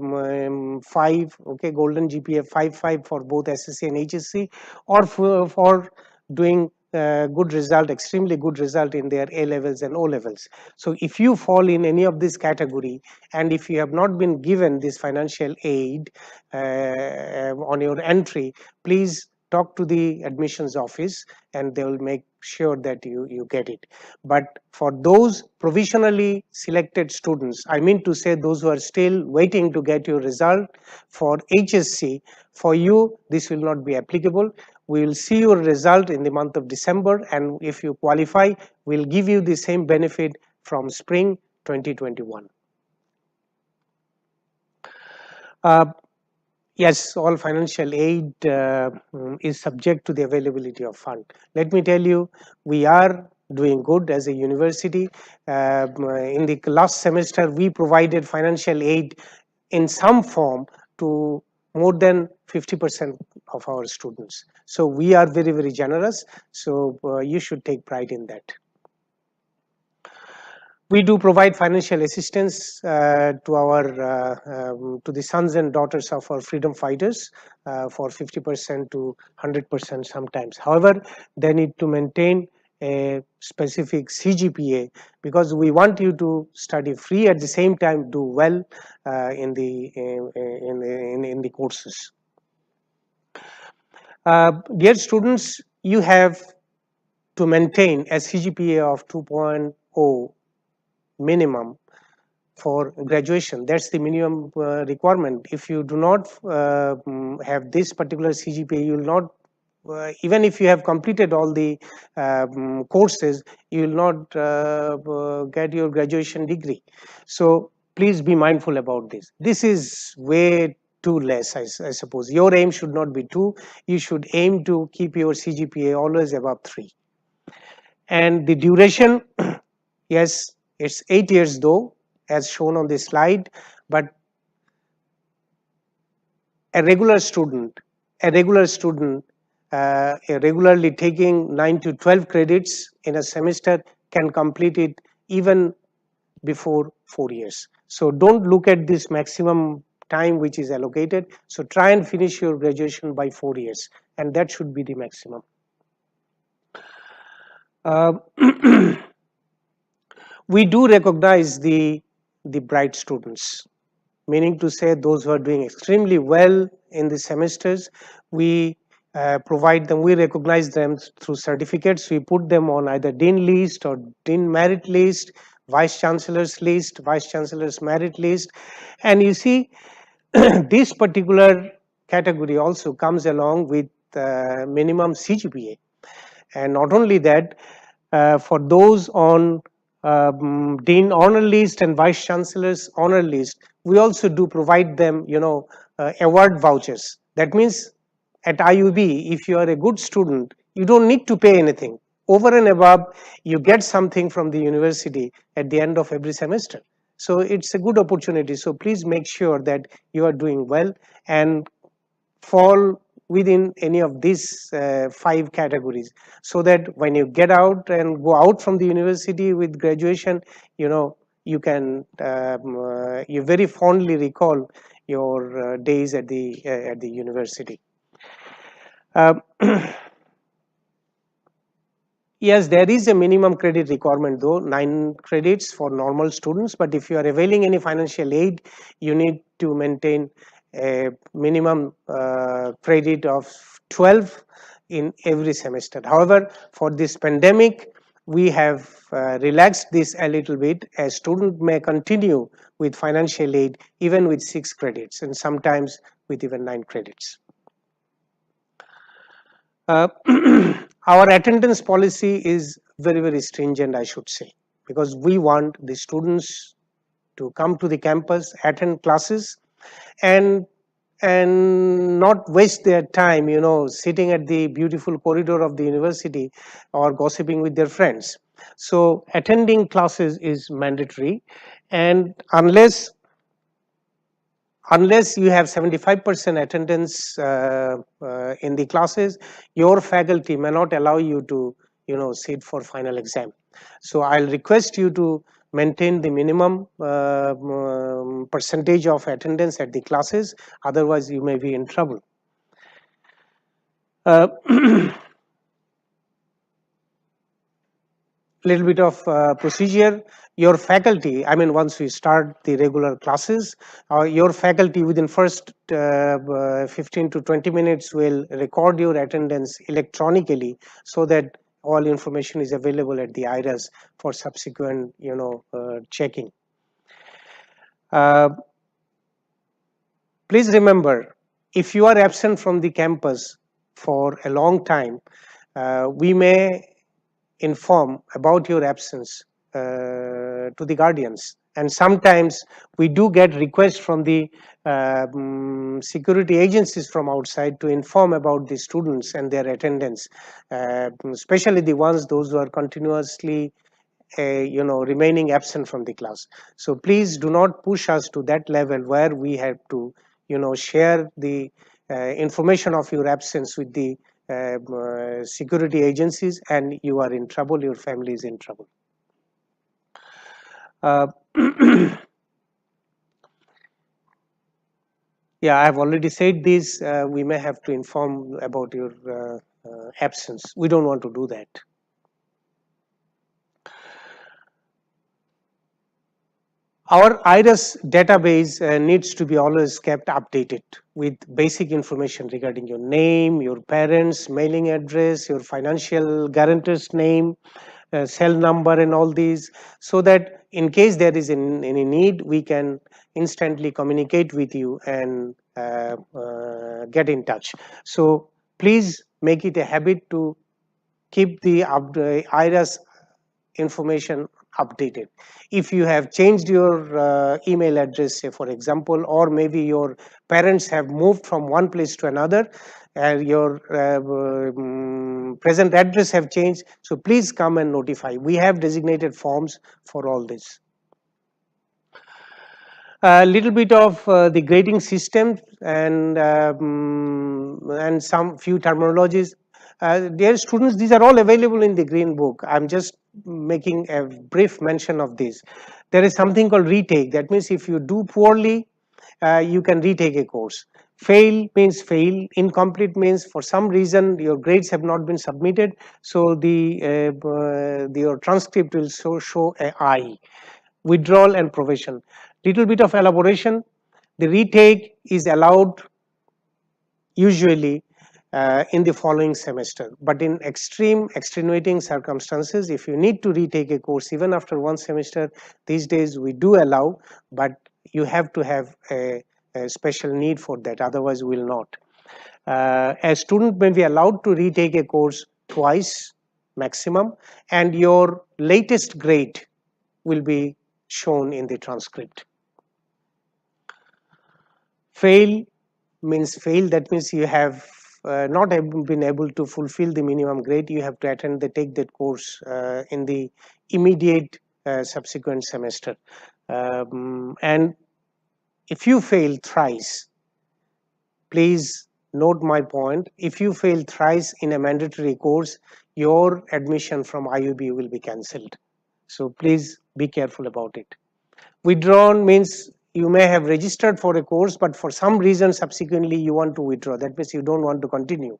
okay, golden GPA 5.5 for both SSC and HSC, or for doing good result, extremely good result in their A levels and O levels. So if you fall in any of this category, and if you have not been given this financial aid on your entry, please talk to the admissions office and they will make sure that you get it. But for those provisionally selected students, I mean to say those who are still waiting to get your result for HSC, for you this will not be applicable. We will see your result in the month of December, and if you qualify, we'll give you the same benefit from spring 2021. Yes, all financial aid is subject to the availability of fund. Let me tell you, we are doing good as a university. In the last semester, we provided financial aid in some form to more than 50% of our students. So we are very, very generous. So you should take pride in that. We do provide financial assistance to the sons and daughters of our freedom fighters for 50% to 100% sometimes. However, they need to maintain a specific CGPA because we want you to study free at the same time do well in the courses. Dear students, you have to maintain a CGPA of 2.0 minimum for graduation. That's the minimum requirement. If you do not have this particular CGPA, you will not even if you have completed all the courses, you will not get your graduation degree. So please be mindful about this. This is way too less, I suppose. Your aim should not be 2. You should aim to keep your CGPA always above 3. And the duration, yes, it's 8 years though, as shown on this slide, but a regular student regularly taking 9 to 12 credits in a semester can complete it even before 4 years. So don't look at this maximum time which is allocated. So try and finish your graduation by 4 years, and that should be the maximum. We do recognize the bright students, meaning to say those who are doing extremely well in the semesters. We provide them, we recognize them through certificates. We put them on either Dean list or Dean merit list, Vice Chancellor's list, Vice Chancellor's merit list. And you see, this particular category also comes along with minimum CGPA. And not only that, for those on Dean honor list and Vice Chancellor's honor list, we also do provide them, award vouchers. That means at IUB, if you are a good student, you don't need to pay anything. Over and above, you get something from the university at the end of every semester. So it's a good opportunity. So please make sure that you are doing well and fall within any of these 5 categories, so that when you get out and go out from the university with graduation, you can you very fondly recall your days at the university. Yes, there is a minimum credit requirement though, 9 credits for normal students, but if you are availing any financial aid, you need to maintain a minimum credit of 12 in every semester. However, for this pandemic, we have relaxed this a little bit. A student may continue with financial aid even with 6 credits and sometimes with even 9 credits. Our attendance policy is very, very stringent, I should say, because we want the students to come to the campus, attend classes, and not waste their time, sitting at the beautiful corridor of the university or gossiping with their friends. So attending classes is mandatory, and unless you have 75% attendance in the classes, your faculty may not allow you to sit for final exam. So I'll request you to maintain the minimum percentage of attendance at the classes, otherwise you may be in trouble. Little bit of procedure. Your faculty, once we start the regular classes, your faculty within first 15 to 20 minutes will record your attendance electronically, so that all information is available at the IRAS for subsequent checking. Please remember, if you are absent from the campus for a long time, we may inform about your absence to the guardians, and sometimes we do get requests from the security agencies from outside to inform about the students and their attendance, especially those who are continuously remaining absent from the class. So please do not push us to that level where we have to share the information of your absence with the security agencies, and you are in trouble, your family is in trouble. Yeah, I have already said this. We may have to inform about your absence. We don't want to do that. Our IRAS database needs to be always kept updated with basic information regarding your name, your parents' mailing address, your financial guarantor's name, cell number, and all these, so that in case there is any need, we can instantly communicate with you and get in touch. So please make it a habit to keep the IRAS information updated. If you have changed your email address, say for example, or maybe your parents have moved from one place to another, and your present address have changed, so please come and notify. We have designated forms for all this. A little bit of the grading system and some few terminologies. Dear students, these are all available in the Green Book. I'm just making a brief mention of this. There is something called retake. That means if you do poorly, you can retake a course. Fail means fail. Incomplete means for some reason your grades have not been submitted, so your transcript will show a I. Withdrawal and probation. Little bit of elaboration. The retake is allowed usually in the following semester, but in extenuating circumstances, if you need to retake a course even after one semester, these days we do allow, but you have to have a a special need for that, otherwise we will not. A student may be allowed to retake a course twice maximum, and your latest grade will be shown in the transcript. Fail means fail, that means you have not been able to fulfill the minimum grade. You have to take that course in the immediate subsequent semester. And if you fail thrice, please note my point, if you fail thrice in a mandatory course, your admission from IUB will be cancelled. So please be careful about it. Withdrawn means you may have registered for a course, but for some reason subsequently you want to withdraw. That means you don't want to continue.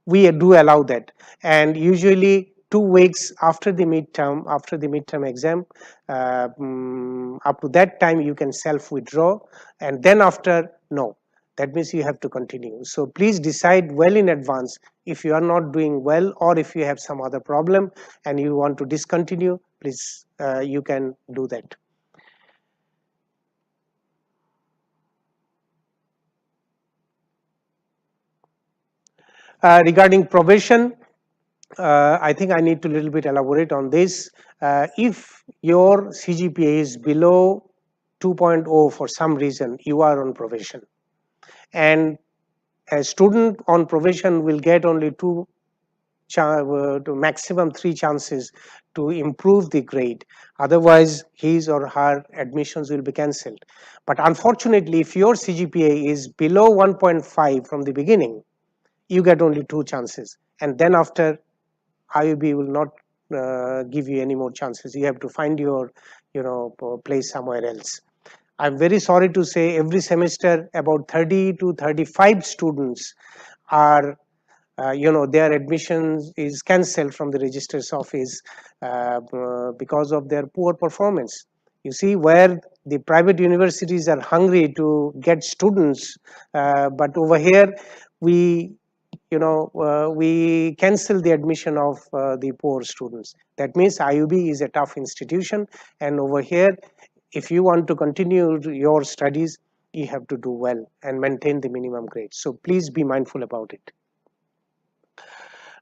We do allow that, and usually 2 weeks after the midterm exam, up to that time you can self withdraw, and then after, no. That means you have to continue. So please decide well in advance. If you are not doing well, or if you have some other problem and you want to discontinue, please you can do that. Regarding probation, I think I need to little bit elaborate on this. If your CGPA is below 2.0 for some reason, you are on probation, and a student on probation will get only to maximum 3 chances to improve the grade. Otherwise, his or her admissions will be cancelled. But unfortunately, if your CGPA is below 1.5 from the beginning, you get only 2 chances, and then after IUB will not give you any more chances. You have to find your place somewhere else. I'm very sorry to say, every semester about 30 to 35 students are their admissions is cancelled from the registrar's office because of their poor performance. You see, where the private universities are hungry to get students, but over here we we cancel the admission of the poor students. That means IUB is a tough institution, and over here, if you want to continue your studies, you have to do well and maintain the minimum grade. So please be mindful about it.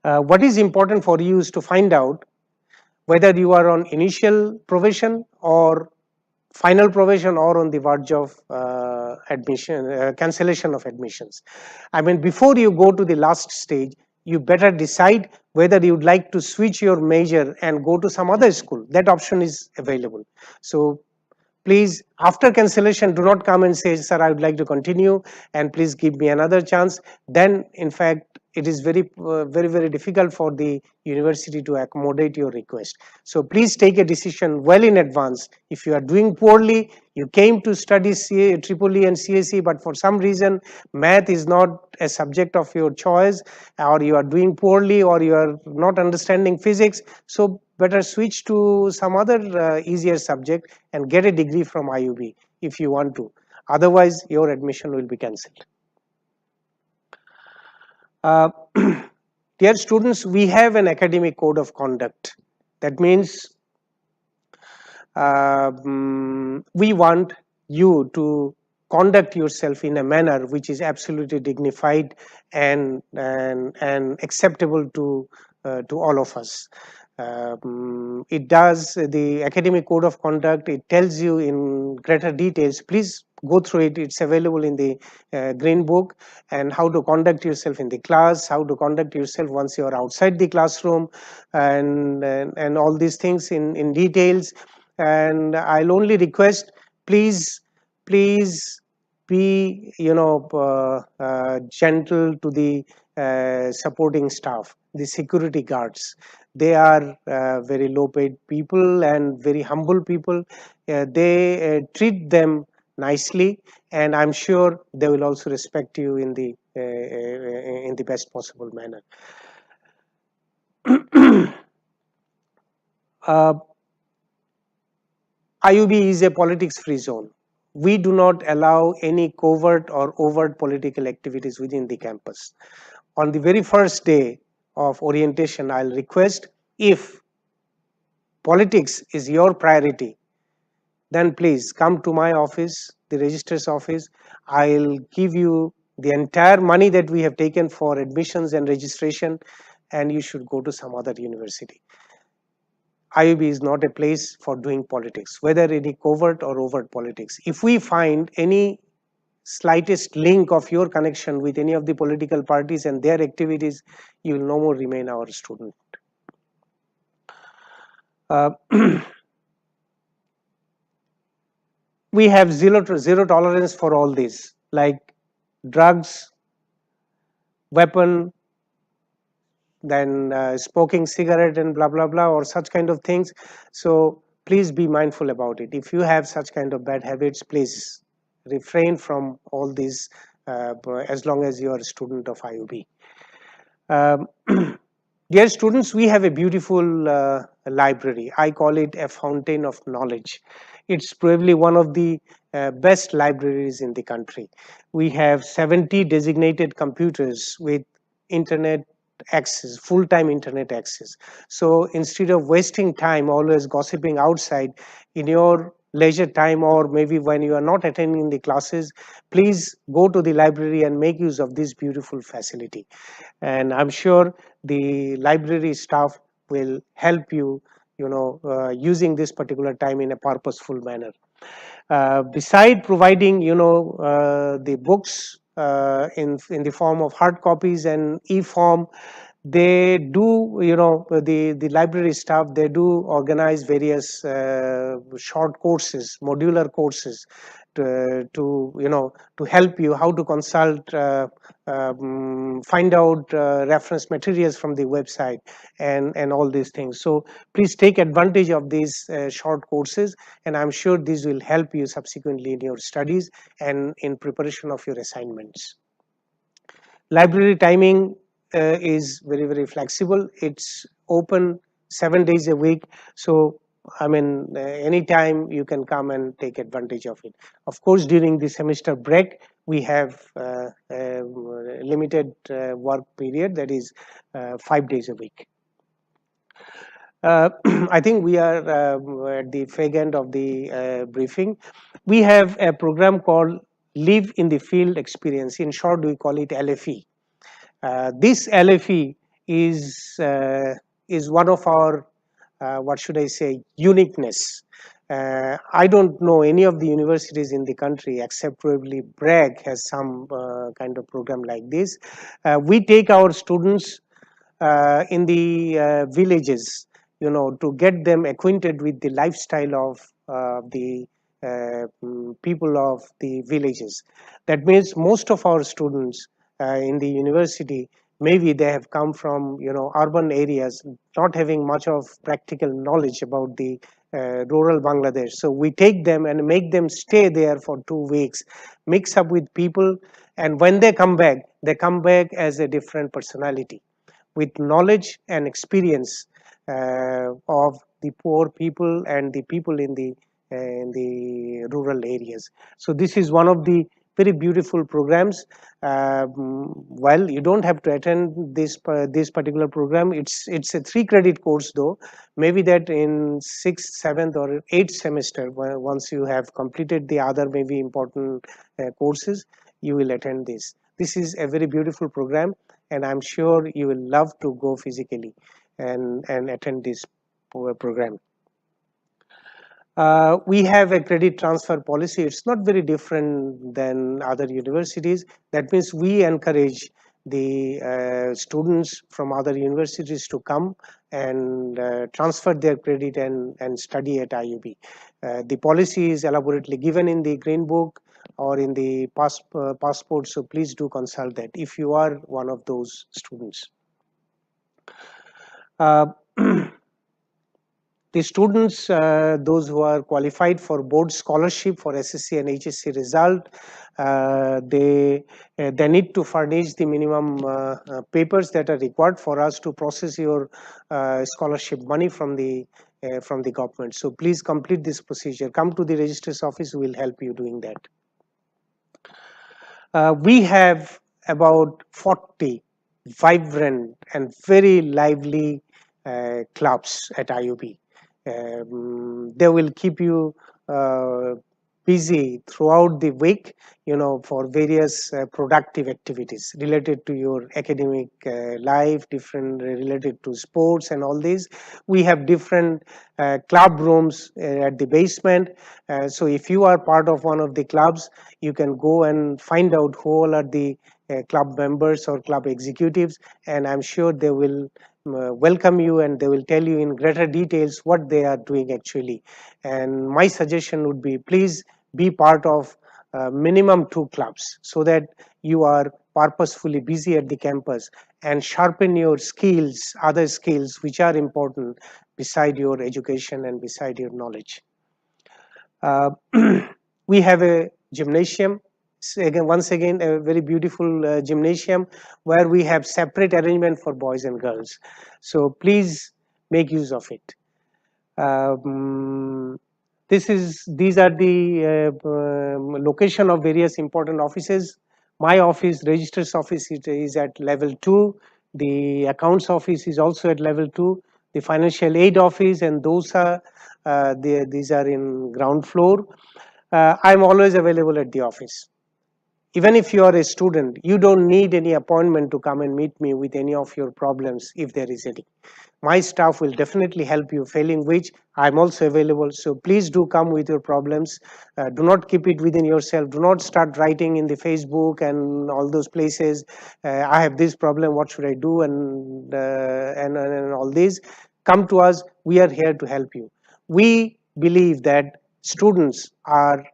What is important for you is to find out whether you are on initial probation or final probation, or on the verge of cancellation of admissions. I mean, before you go to the last stage, you better decide whether you would like to switch your major and go to some other school. That option is available. So please, after cancellation, do not come and say, sir, I would like to continue and please give me another chance. Then, in fact, it is very difficult for the university to accommodate your request. So please take a decision well in advance. If you are doing poorly, you came to study Triple E and CSE, but for some reason math is not a subject of your choice, or you are doing poorly, or you are not understanding physics, so better switch to some other easier subject and get a degree from IUB if you want to. Otherwise, your admission will be cancelled. Dear students, we have an academic code of conduct. That means we want you to conduct yourself in a manner which is absolutely dignified and acceptable to all of us. It does, the academic code of conduct, it tells you in greater details. Please go through it. It's available in the green book, and how to conduct yourself in the class, how to conduct yourself once you are outside the classroom, and all these things in details. And I'll only request, please be gentle to the supporting staff, the security guards. They are very low paid people and very humble people. They treat them nicely, and I'm sure they will also respect you in the best possible manner. IUB is a politics free zone. We do not allow any covert or overt political activities within the campus. On the very first day of orientation, I'll request, if politics is your priority, then please come to my office, the registrar's office. I'll give you the entire money that we have taken for admissions and registration, and you should go to some other university. IUB is not a place for doing politics, whether any covert or overt politics. If we find any slightest link of your connection with any of the political parties and their activities, you will no more remain our student. We have zero tolerance for all this, like drugs, weapon, then smoking cigarette and blah blah blah, or such kind of things. So please be mindful about it. If you have such kind of bad habits, please refrain from all these as long as you are a student of IUB. Dear students, we have a beautiful library. I call it a fountain of knowledge. It's probably one of the best libraries in the country. We have 70 designated computers with internet access, full-time internet access. So instead of wasting time always gossiping outside, in your leisure time or maybe when you are not attending the classes, please go to the library and make use of this beautiful facility. And I'm sure the library staff will help you, using this particular time in a purposeful manner. Beside providing, the books in the form of hard copies and e-form, they do, the library staff, they do organize various short courses, modular courses to help you how to consult, find out reference materials from the website and all these things. So please take advantage of these short courses, and I'm sure these will help you subsequently in your studies and in preparation of your assignments. Library timing is very flexible. It's open 7 days a week. So I mean, anytime you can come and take advantage of it. Of course, during the semester break, we have a limited work period, that is 5 days a week. I think we are at the fag end of the briefing. We have a program called Live in the Field Experience. In short, we call it LFE. This LFE is one of our what should I say, uniqueness. I don't know any of the universities in the country except probably Bragg has some kind of program like this. We take our students in the villages, to get them acquainted with the lifestyle of the people of the villages. That means most of our students in the university, maybe they have come from urban areas, not having much of practical knowledge about the rural Bangladesh. So we take them and make them stay there for 2 weeks, mix up with people, and when they come back as a different personality with knowledge and experience of the poor people and the people in the rural areas. So this is one of the very beautiful programs. Well, you don't have to attend this particular program. It's a 3-credit course though. Maybe that in 6th, 7th or 8th semester, once you have completed the other maybe important courses, you will attend this. This is a very beautiful program, and I'm sure you will love to go physically and attend this program. We have a credit transfer policy. It's not very different than other universities. That means we encourage the students from other universities to come and transfer their credit and study at IUB. The policy is elaborately given in the Green Book or in the passport, so please do consult that if you are one of those students. The students, those who are qualified for board scholarship for SSC and HSC result, they need to furnish the minimum papers that are required for us to process your scholarship money from the government. So please complete this procedure. Come to the registrar's office, we will help you doing that. We have about 40 vibrant and very lively clubs at IUB. They will keep you busy throughout the week, for various productive activities related to your academic life, different related to sports and all these. We have different club rooms at the basement. So if you are part of one of the clubs, you can go and find out who all are the club members or club executives, and I'm sure they will welcome you and they will tell you in greater details what they are doing actually. And my suggestion would be, please be part of minimum 2 clubs, so that you are purposefully busy at the campus and sharpen your skills, other skills which are important beside your education and beside your knowledge. We have a gymnasium. Once again, a very beautiful gymnasium where we have separate arrangement for boys and girls. So please make use of it. These are the location of various important offices. My office, registrar's office, is at level 2. The accounts office is also at level 2. The financial aid office and DOSA, these are in ground floor. I'm always available at the office. Even if you are a student, you don't need any appointment to come and meet me with any of your problems if there is any. My staff will definitely help you, failing which I'm also available. So please do come with your problems. Do not keep it within yourself. Do not start writing in the Facebook and all those places. I have this problem, what should I do, and all these. Come to us. We are here to help you. We believe that students are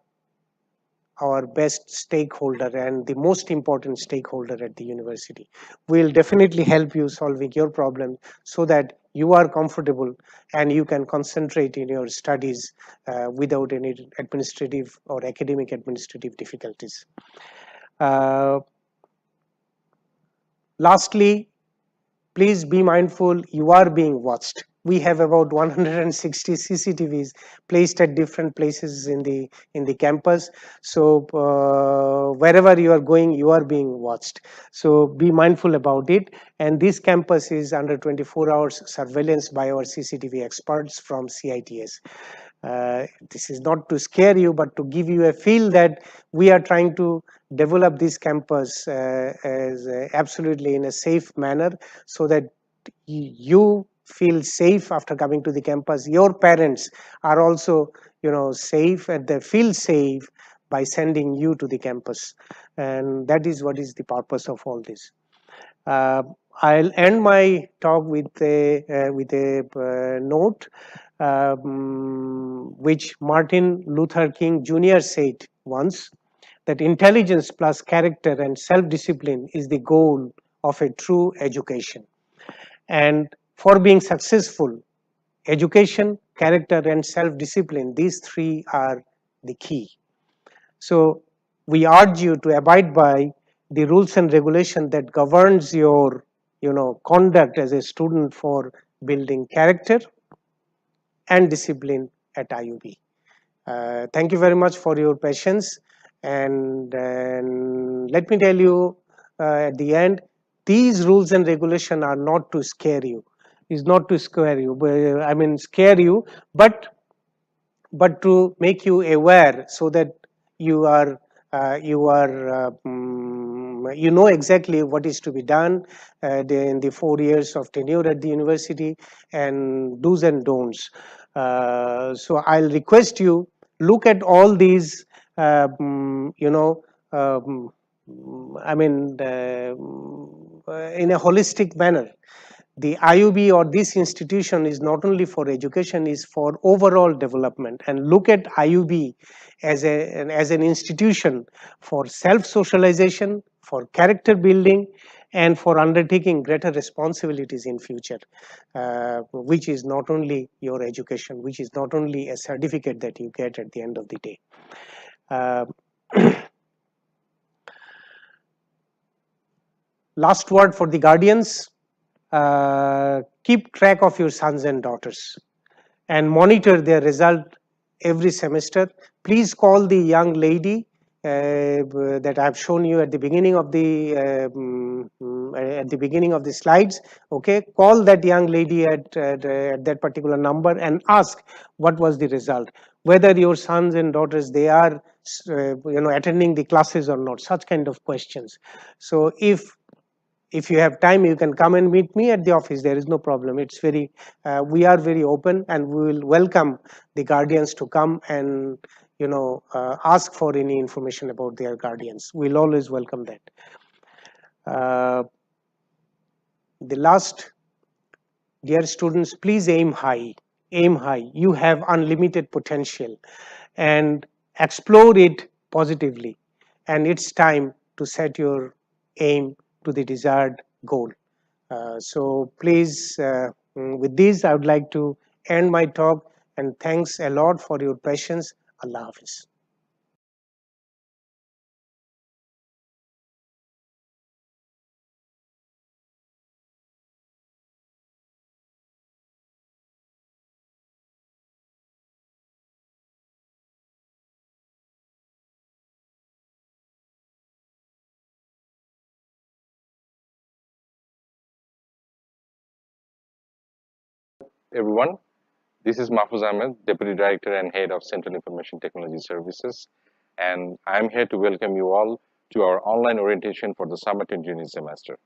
our best stakeholder and the most important stakeholder at the university. We'll definitely help you solving your problem so that you are comfortable and you can concentrate in your studies without any administrative or academic administrative difficulties. Lastly, please be mindful, you are being watched. We have about 160 CCTVs placed at different places in the campus. So wherever you are going, you are being watched. So be mindful about it. And this campus is under 24 hours surveillance by our CCTV experts from CITS. This is not to scare you, but to give you a feel that we are trying to develop this campus as absolutely in a safe manner, so that you feel safe after coming to the campus. Your parents are also, safe, and they feel safe by sending you to the campus, and that is what is the purpose of all this. I'll end my talk with a note which Martin Luther King Jr. said once, that intelligence plus character and self-discipline is the goal of a true education. And for being successful, education, character, and self-discipline, these 3 are the key. So we urge you to abide by the rules and regulation that governs your conduct as a student for building character and discipline at IUB. Thank you very much for your patience, and let me tell you at the end, these rules and regulation are not to scare you. Is not to scare you. I mean scare you, but to make you aware, so that you are you know exactly what is to be done in the 4 years of tenure at the university, and do's and don'ts. So I'll request you, look at all these I mean in a holistic manner. The IUB or this institution is not only for education, is for overall development, and look at IUB as an institution for self-socialization, for character building, and for undertaking greater responsibilities in future, which is not only your education, which is not only a certificate that you get at the end of the day. Last word for the guardians. Keep track of your sons and daughters and monitor their result every semester. Please call the young lady that I have shown you at the beginning of the slides. Okay, call that young lady at that particular number and ask what was the result. whether your sons and daughters, they are attending the classes or not, such kind of questions. So if you have time, you can come and meet me at the office. There is no problem. It's very we are very open, and we will welcome the guardians to come and ask for any information about their guardians. We'll always welcome that. The last, dear students, please aim high. Aim high. You have unlimited potential, and explore it positively. And it's time to set your aim to the desired goal. So please, with this, I would like to end my talk, and thanks a lot for your patience. Allah Hafiz. Everyone. This is Mahfuz Ahmed, Deputy Director and Head of Central Information Technology Services, and I'm here to welcome you all to our online orientation for the summer 2020 semester.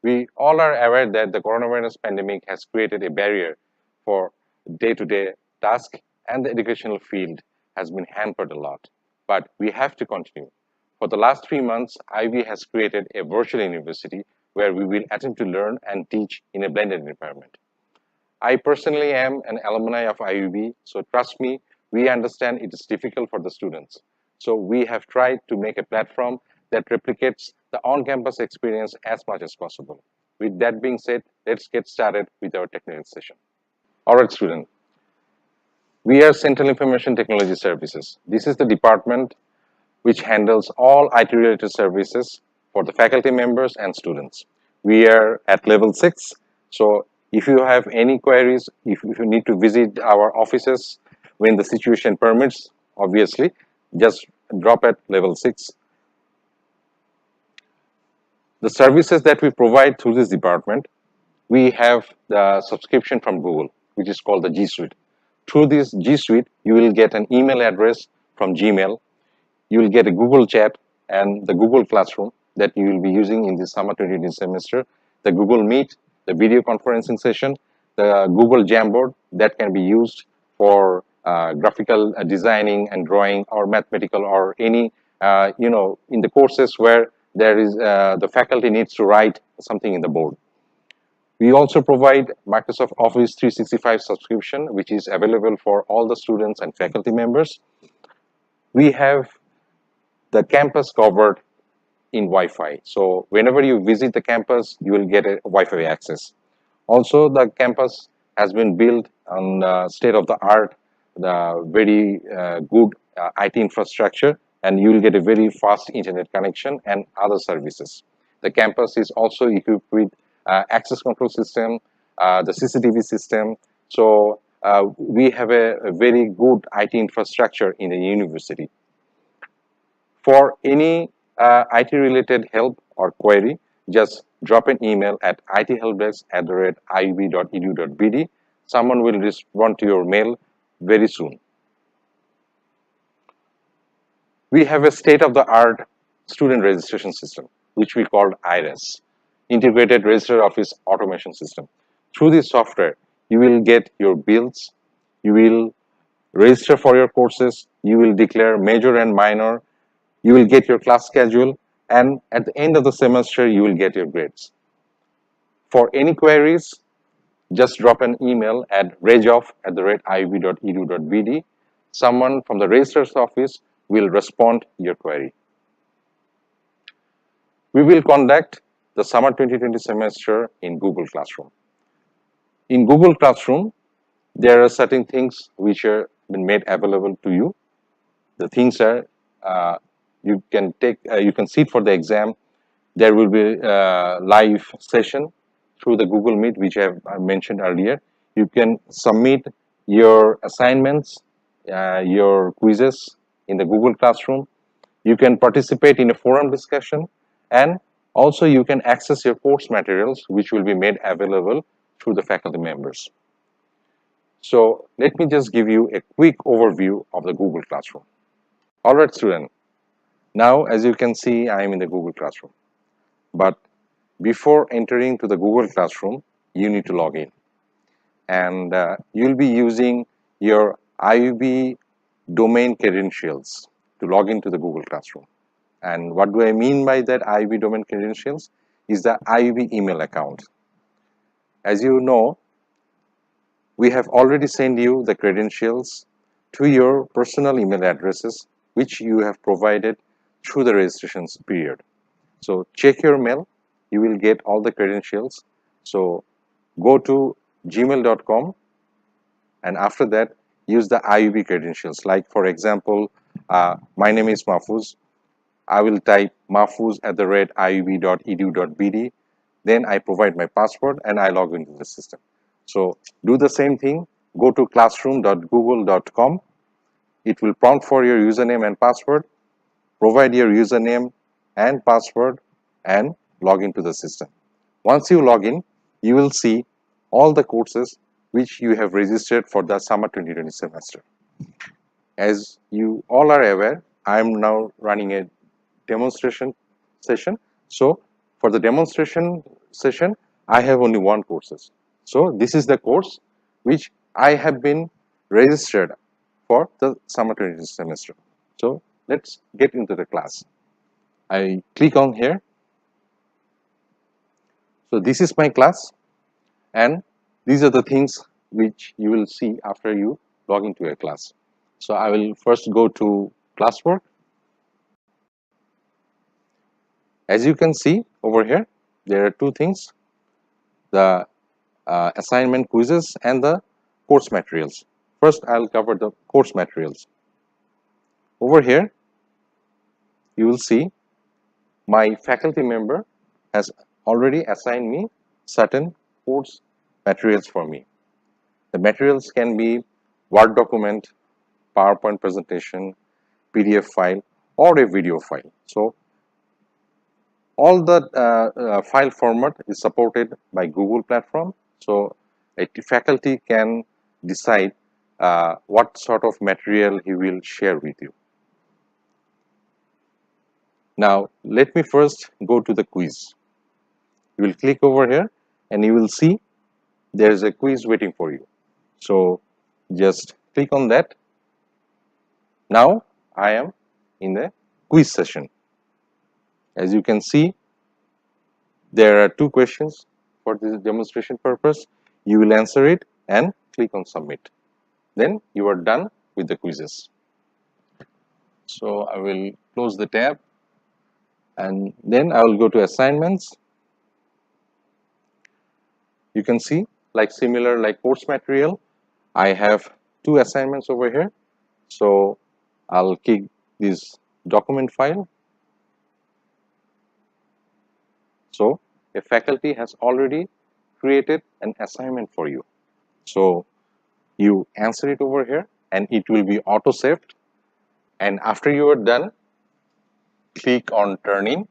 We all are aware that the coronavirus pandemic has created a barrier for day-to-day tasks, and the educational field has been hampered a lot. But we have to continue. For the last 3 months, IB has created a virtual university where we will attempt to learn and teach in a blended environment. I personally am an alumni of IUB, so trust me, we understand it is difficult for the students. So we have tried to make a platform that replicates the on-campus experience as much as possible. With that being said, let's get started with our technical session. All right, student. We are Central Information Technology Services. This is the department which handles all IT-related services for the faculty members and students. We are at level 6, so if you have any queries, if you need to visit our offices when the situation permits, obviously, just drop at level 6. The services that we provide through this department, we have the subscription from Google, which is called the G Suite. Through this G Suite, you will get an email address from Gmail. You will get a Google Chat and the Google Classroom that you will be using in the summer 2020 semester, the Google Meet, the video conferencing session, the Google Jamboard that can be used for graphical designing and drawing, or mathematical, or any, in the courses where there is the faculty needs to write something in the board. We also provide Microsoft Office 365 subscription, which is available for all the students and faculty members. We have the campus covered in Wi-Fi. So whenever you visit the campus, you will get a Wi-Fi access. Also, the campus has been built on state-of-the-art, the very good IT infrastructure, and you will get a very fast internet connection and other services. The campus is also equipped with access control system, the CCTV system. So we have a very good IT infrastructure in the university. For any IT-related help or query, just drop an email at ithelpdesk@iub.edu.bd. Someone will respond to your mail very soon. We have a state-of-the-art student registration system, which we call IRES, Integrated Register Office Automation System. Through this software, you will get your bills, you will register for your courses, you will declare major and minor, you will get your class schedule, and at the end of the semester, you will get your grades. For any queries, just drop an email at regoff@iub.edu.bd. Someone from the registrar's office will respond your query. We will conduct the summer 2020 semester in Google Classroom. In Google Classroom, there are certain things which are been made available to you. The things are you can sit for the exam. There will be a live session through the Google Meet, which I mentioned earlier. You can submit your assignments, your quizzes in the Google Classroom. You can participate in a forum discussion, and also you can access your course materials, which will be made available through the faculty members. So let me just give you a quick overview of the Google Classroom. All right, student. Now, as you can see, I am in the Google Classroom. But before entering to the Google Classroom, you need to log in. And you'll be using your IUB domain credentials to log into the Google Classroom. And what do I mean by that IUB domain credentials? Is the IUB email account. As you know, we have already sent you the credentials to your personal email addresses, which you have provided through the registration period. So check your mail, you will get all the credentials. So go to gmail.com and after that use the IUB credentials. Like for example, my name is Mahfuz. I will type mahfuz@iub.edu.bd. Then I provide my password and I log into the system. So do the same thing. Go to classroom.google.com. It will prompt for your username and password. Provide your username and password and log into the system. Once you log in, you will see all the courses which you have registered for the summer 2020 semester. As you all are aware, I am now running a demonstration session. So for the demonstration session, I have only one courses. So this is the course which I have been registered for the summer 2020 semester. So let's get into the class. I click on here. So this is my class and these are the things which you will see after you log into a class. So I will first go to Classwork. As you can see over here, there are two things, the assignment quizzes and the course materials. First, I'll cover the course materials. Over here, you will see my faculty member has already assigned me certain course materials for me. The materials can be Word document, PowerPoint presentation, PDF file, or a video file. So all the file format is supported by Google platform. So a faculty can decide what sort of material he will share with you. Now, let me first go to the quiz. You will click over here and you will see there is a quiz waiting for you. So just click on that. Now I am in the quiz session. As you can see, there are two questions for this demonstration purpose. You will answer it and click on submit. Then you are done with the quizzes. So I will close the tab and then I will go to assignments. You can see like similar like course material, I have two assignments over here. So I'll click this document file. So a faculty has already created an assignment for you. So you answer it over here and it will be auto saved. And after you are done, click on turn in.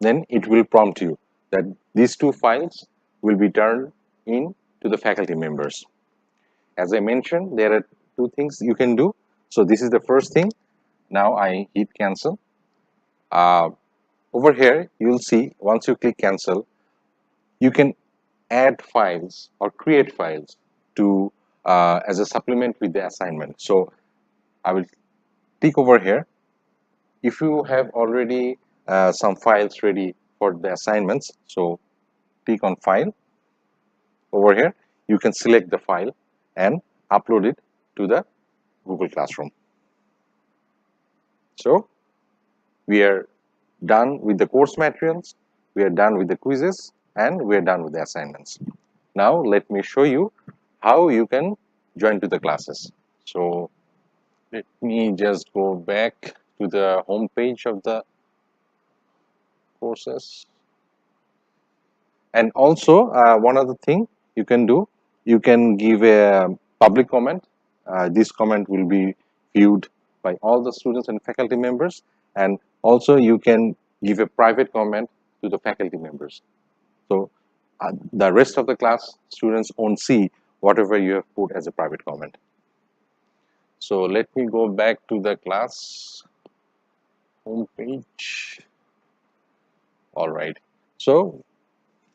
Then it will prompt you that these two files will be turned in to the faculty members. As I mentioned, there are two things you can do. So this is the first thing. Now I hit cancel. Over here, you'll see once you click cancel, you can add files or create files to as a supplement with the assignment. So I will click over here. If you have already some files ready for the assignments, so click on file. Over here, you can select the file and upload it to the Google Classroom. So we are done with the course materials, we are done with the quizzes, and we are done with the assignments. Now let me show you how you can join to the classes. So let me just go back to the home page of the courses. And also one other thing you can do, you can give a public comment. This comment will be viewed by all the students and faculty members, and also you can give a private comment to the faculty members. So the rest of the class students won't see whatever you have put as a private comment. So let me go back to the class homepage. All right. So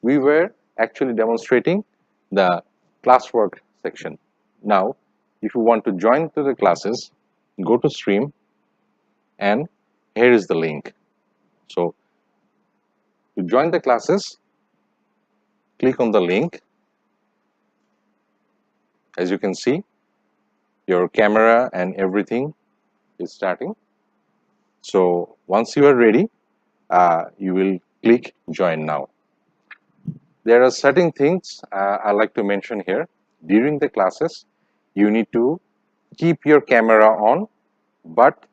we were actually demonstrating the classwork section. Now, if you want to join to the classes, go to stream, and here is the link. So to join the classes, click on the link. As you can see, your camera and everything is starting. So once you are ready, you will click join now. There are certain things I like to mention here. During the classes, you need to keep your camera on, but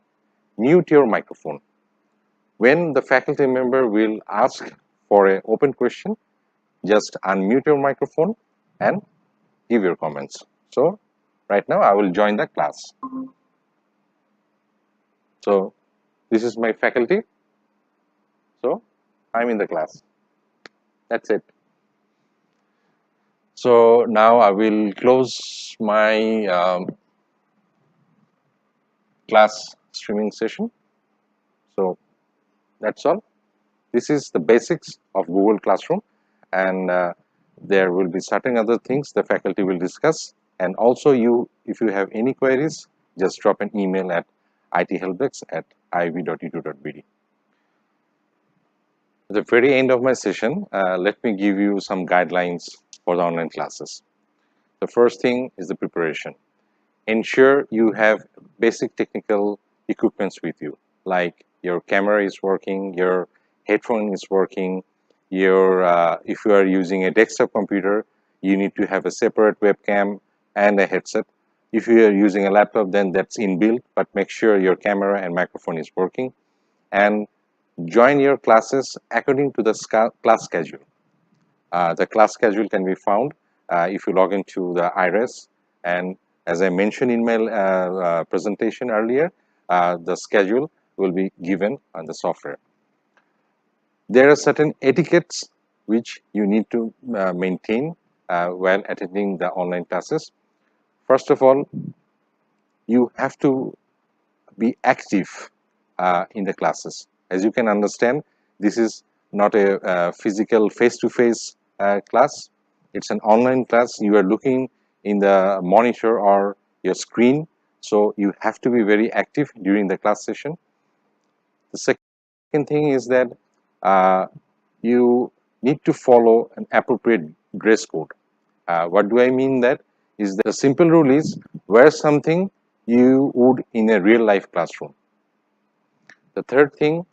mute your microphone. When the faculty member will ask for an open question, just unmute your microphone and give your comments. So right now I will join the class. So this is my faculty. So I'm in the class. That's it. So now I will close my class streaming session. So that's all. This is the basics of Google Classroom, and there will be certain other things the faculty will discuss. And also, if you have any queries, just drop an email at ithelpdesk@iub.edu.bd. At the very end of my session, let me give you some guidelines for the online classes. The first thing is the preparation. Ensure you have basic technical equipments with you, like your camera is working, your headphone is working, if you are using a desktop computer, you need to have a separate webcam and a headset. If you are using a laptop, then that's inbuilt, but make sure your camera and microphone is working. And join your classes according to the class schedule. The class schedule can be found if you log into the IRES, and as I mentioned in my presentation earlier, the schedule will be given on the software. There are certain etiquettes which you need to maintain while attending the online classes. First of all, you have to be active in the classes. As you can understand, this is not a physical face-to-face class. It's an online class. You are looking in the monitor or your screen, so you have to be very active during the class session. The second thing is that you need to follow an appropriate dress code. What do I mean that? Is the simple rule is wear something you would in a real life classroom. The third thing,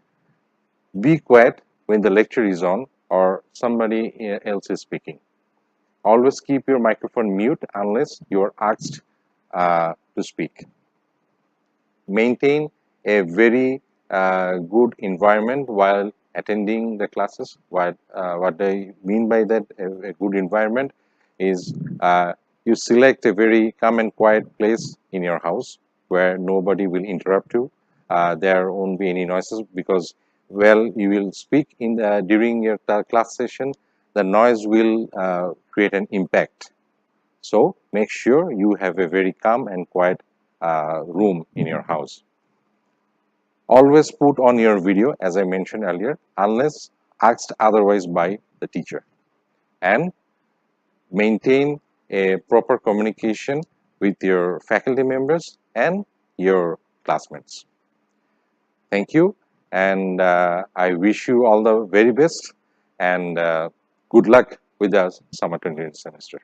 be quiet when the lecture is on or somebody else is speaking. Always keep your microphone mute unless you are asked to speak. Maintain a very good environment while attending the classes. What I mean by that, a good environment is you select a very calm and quiet place in your house where nobody will interrupt you. There won't be any noises because you will speak during your class session, the noise will create an impact. So make sure you have a very calm and quiet room in your house. Always put on your video, as I mentioned earlier, unless asked otherwise by the teacher. And maintain a proper communication with your faculty members and your classmates. Thank you, and I wish you all the very best, and good luck with the summer 2020 semester.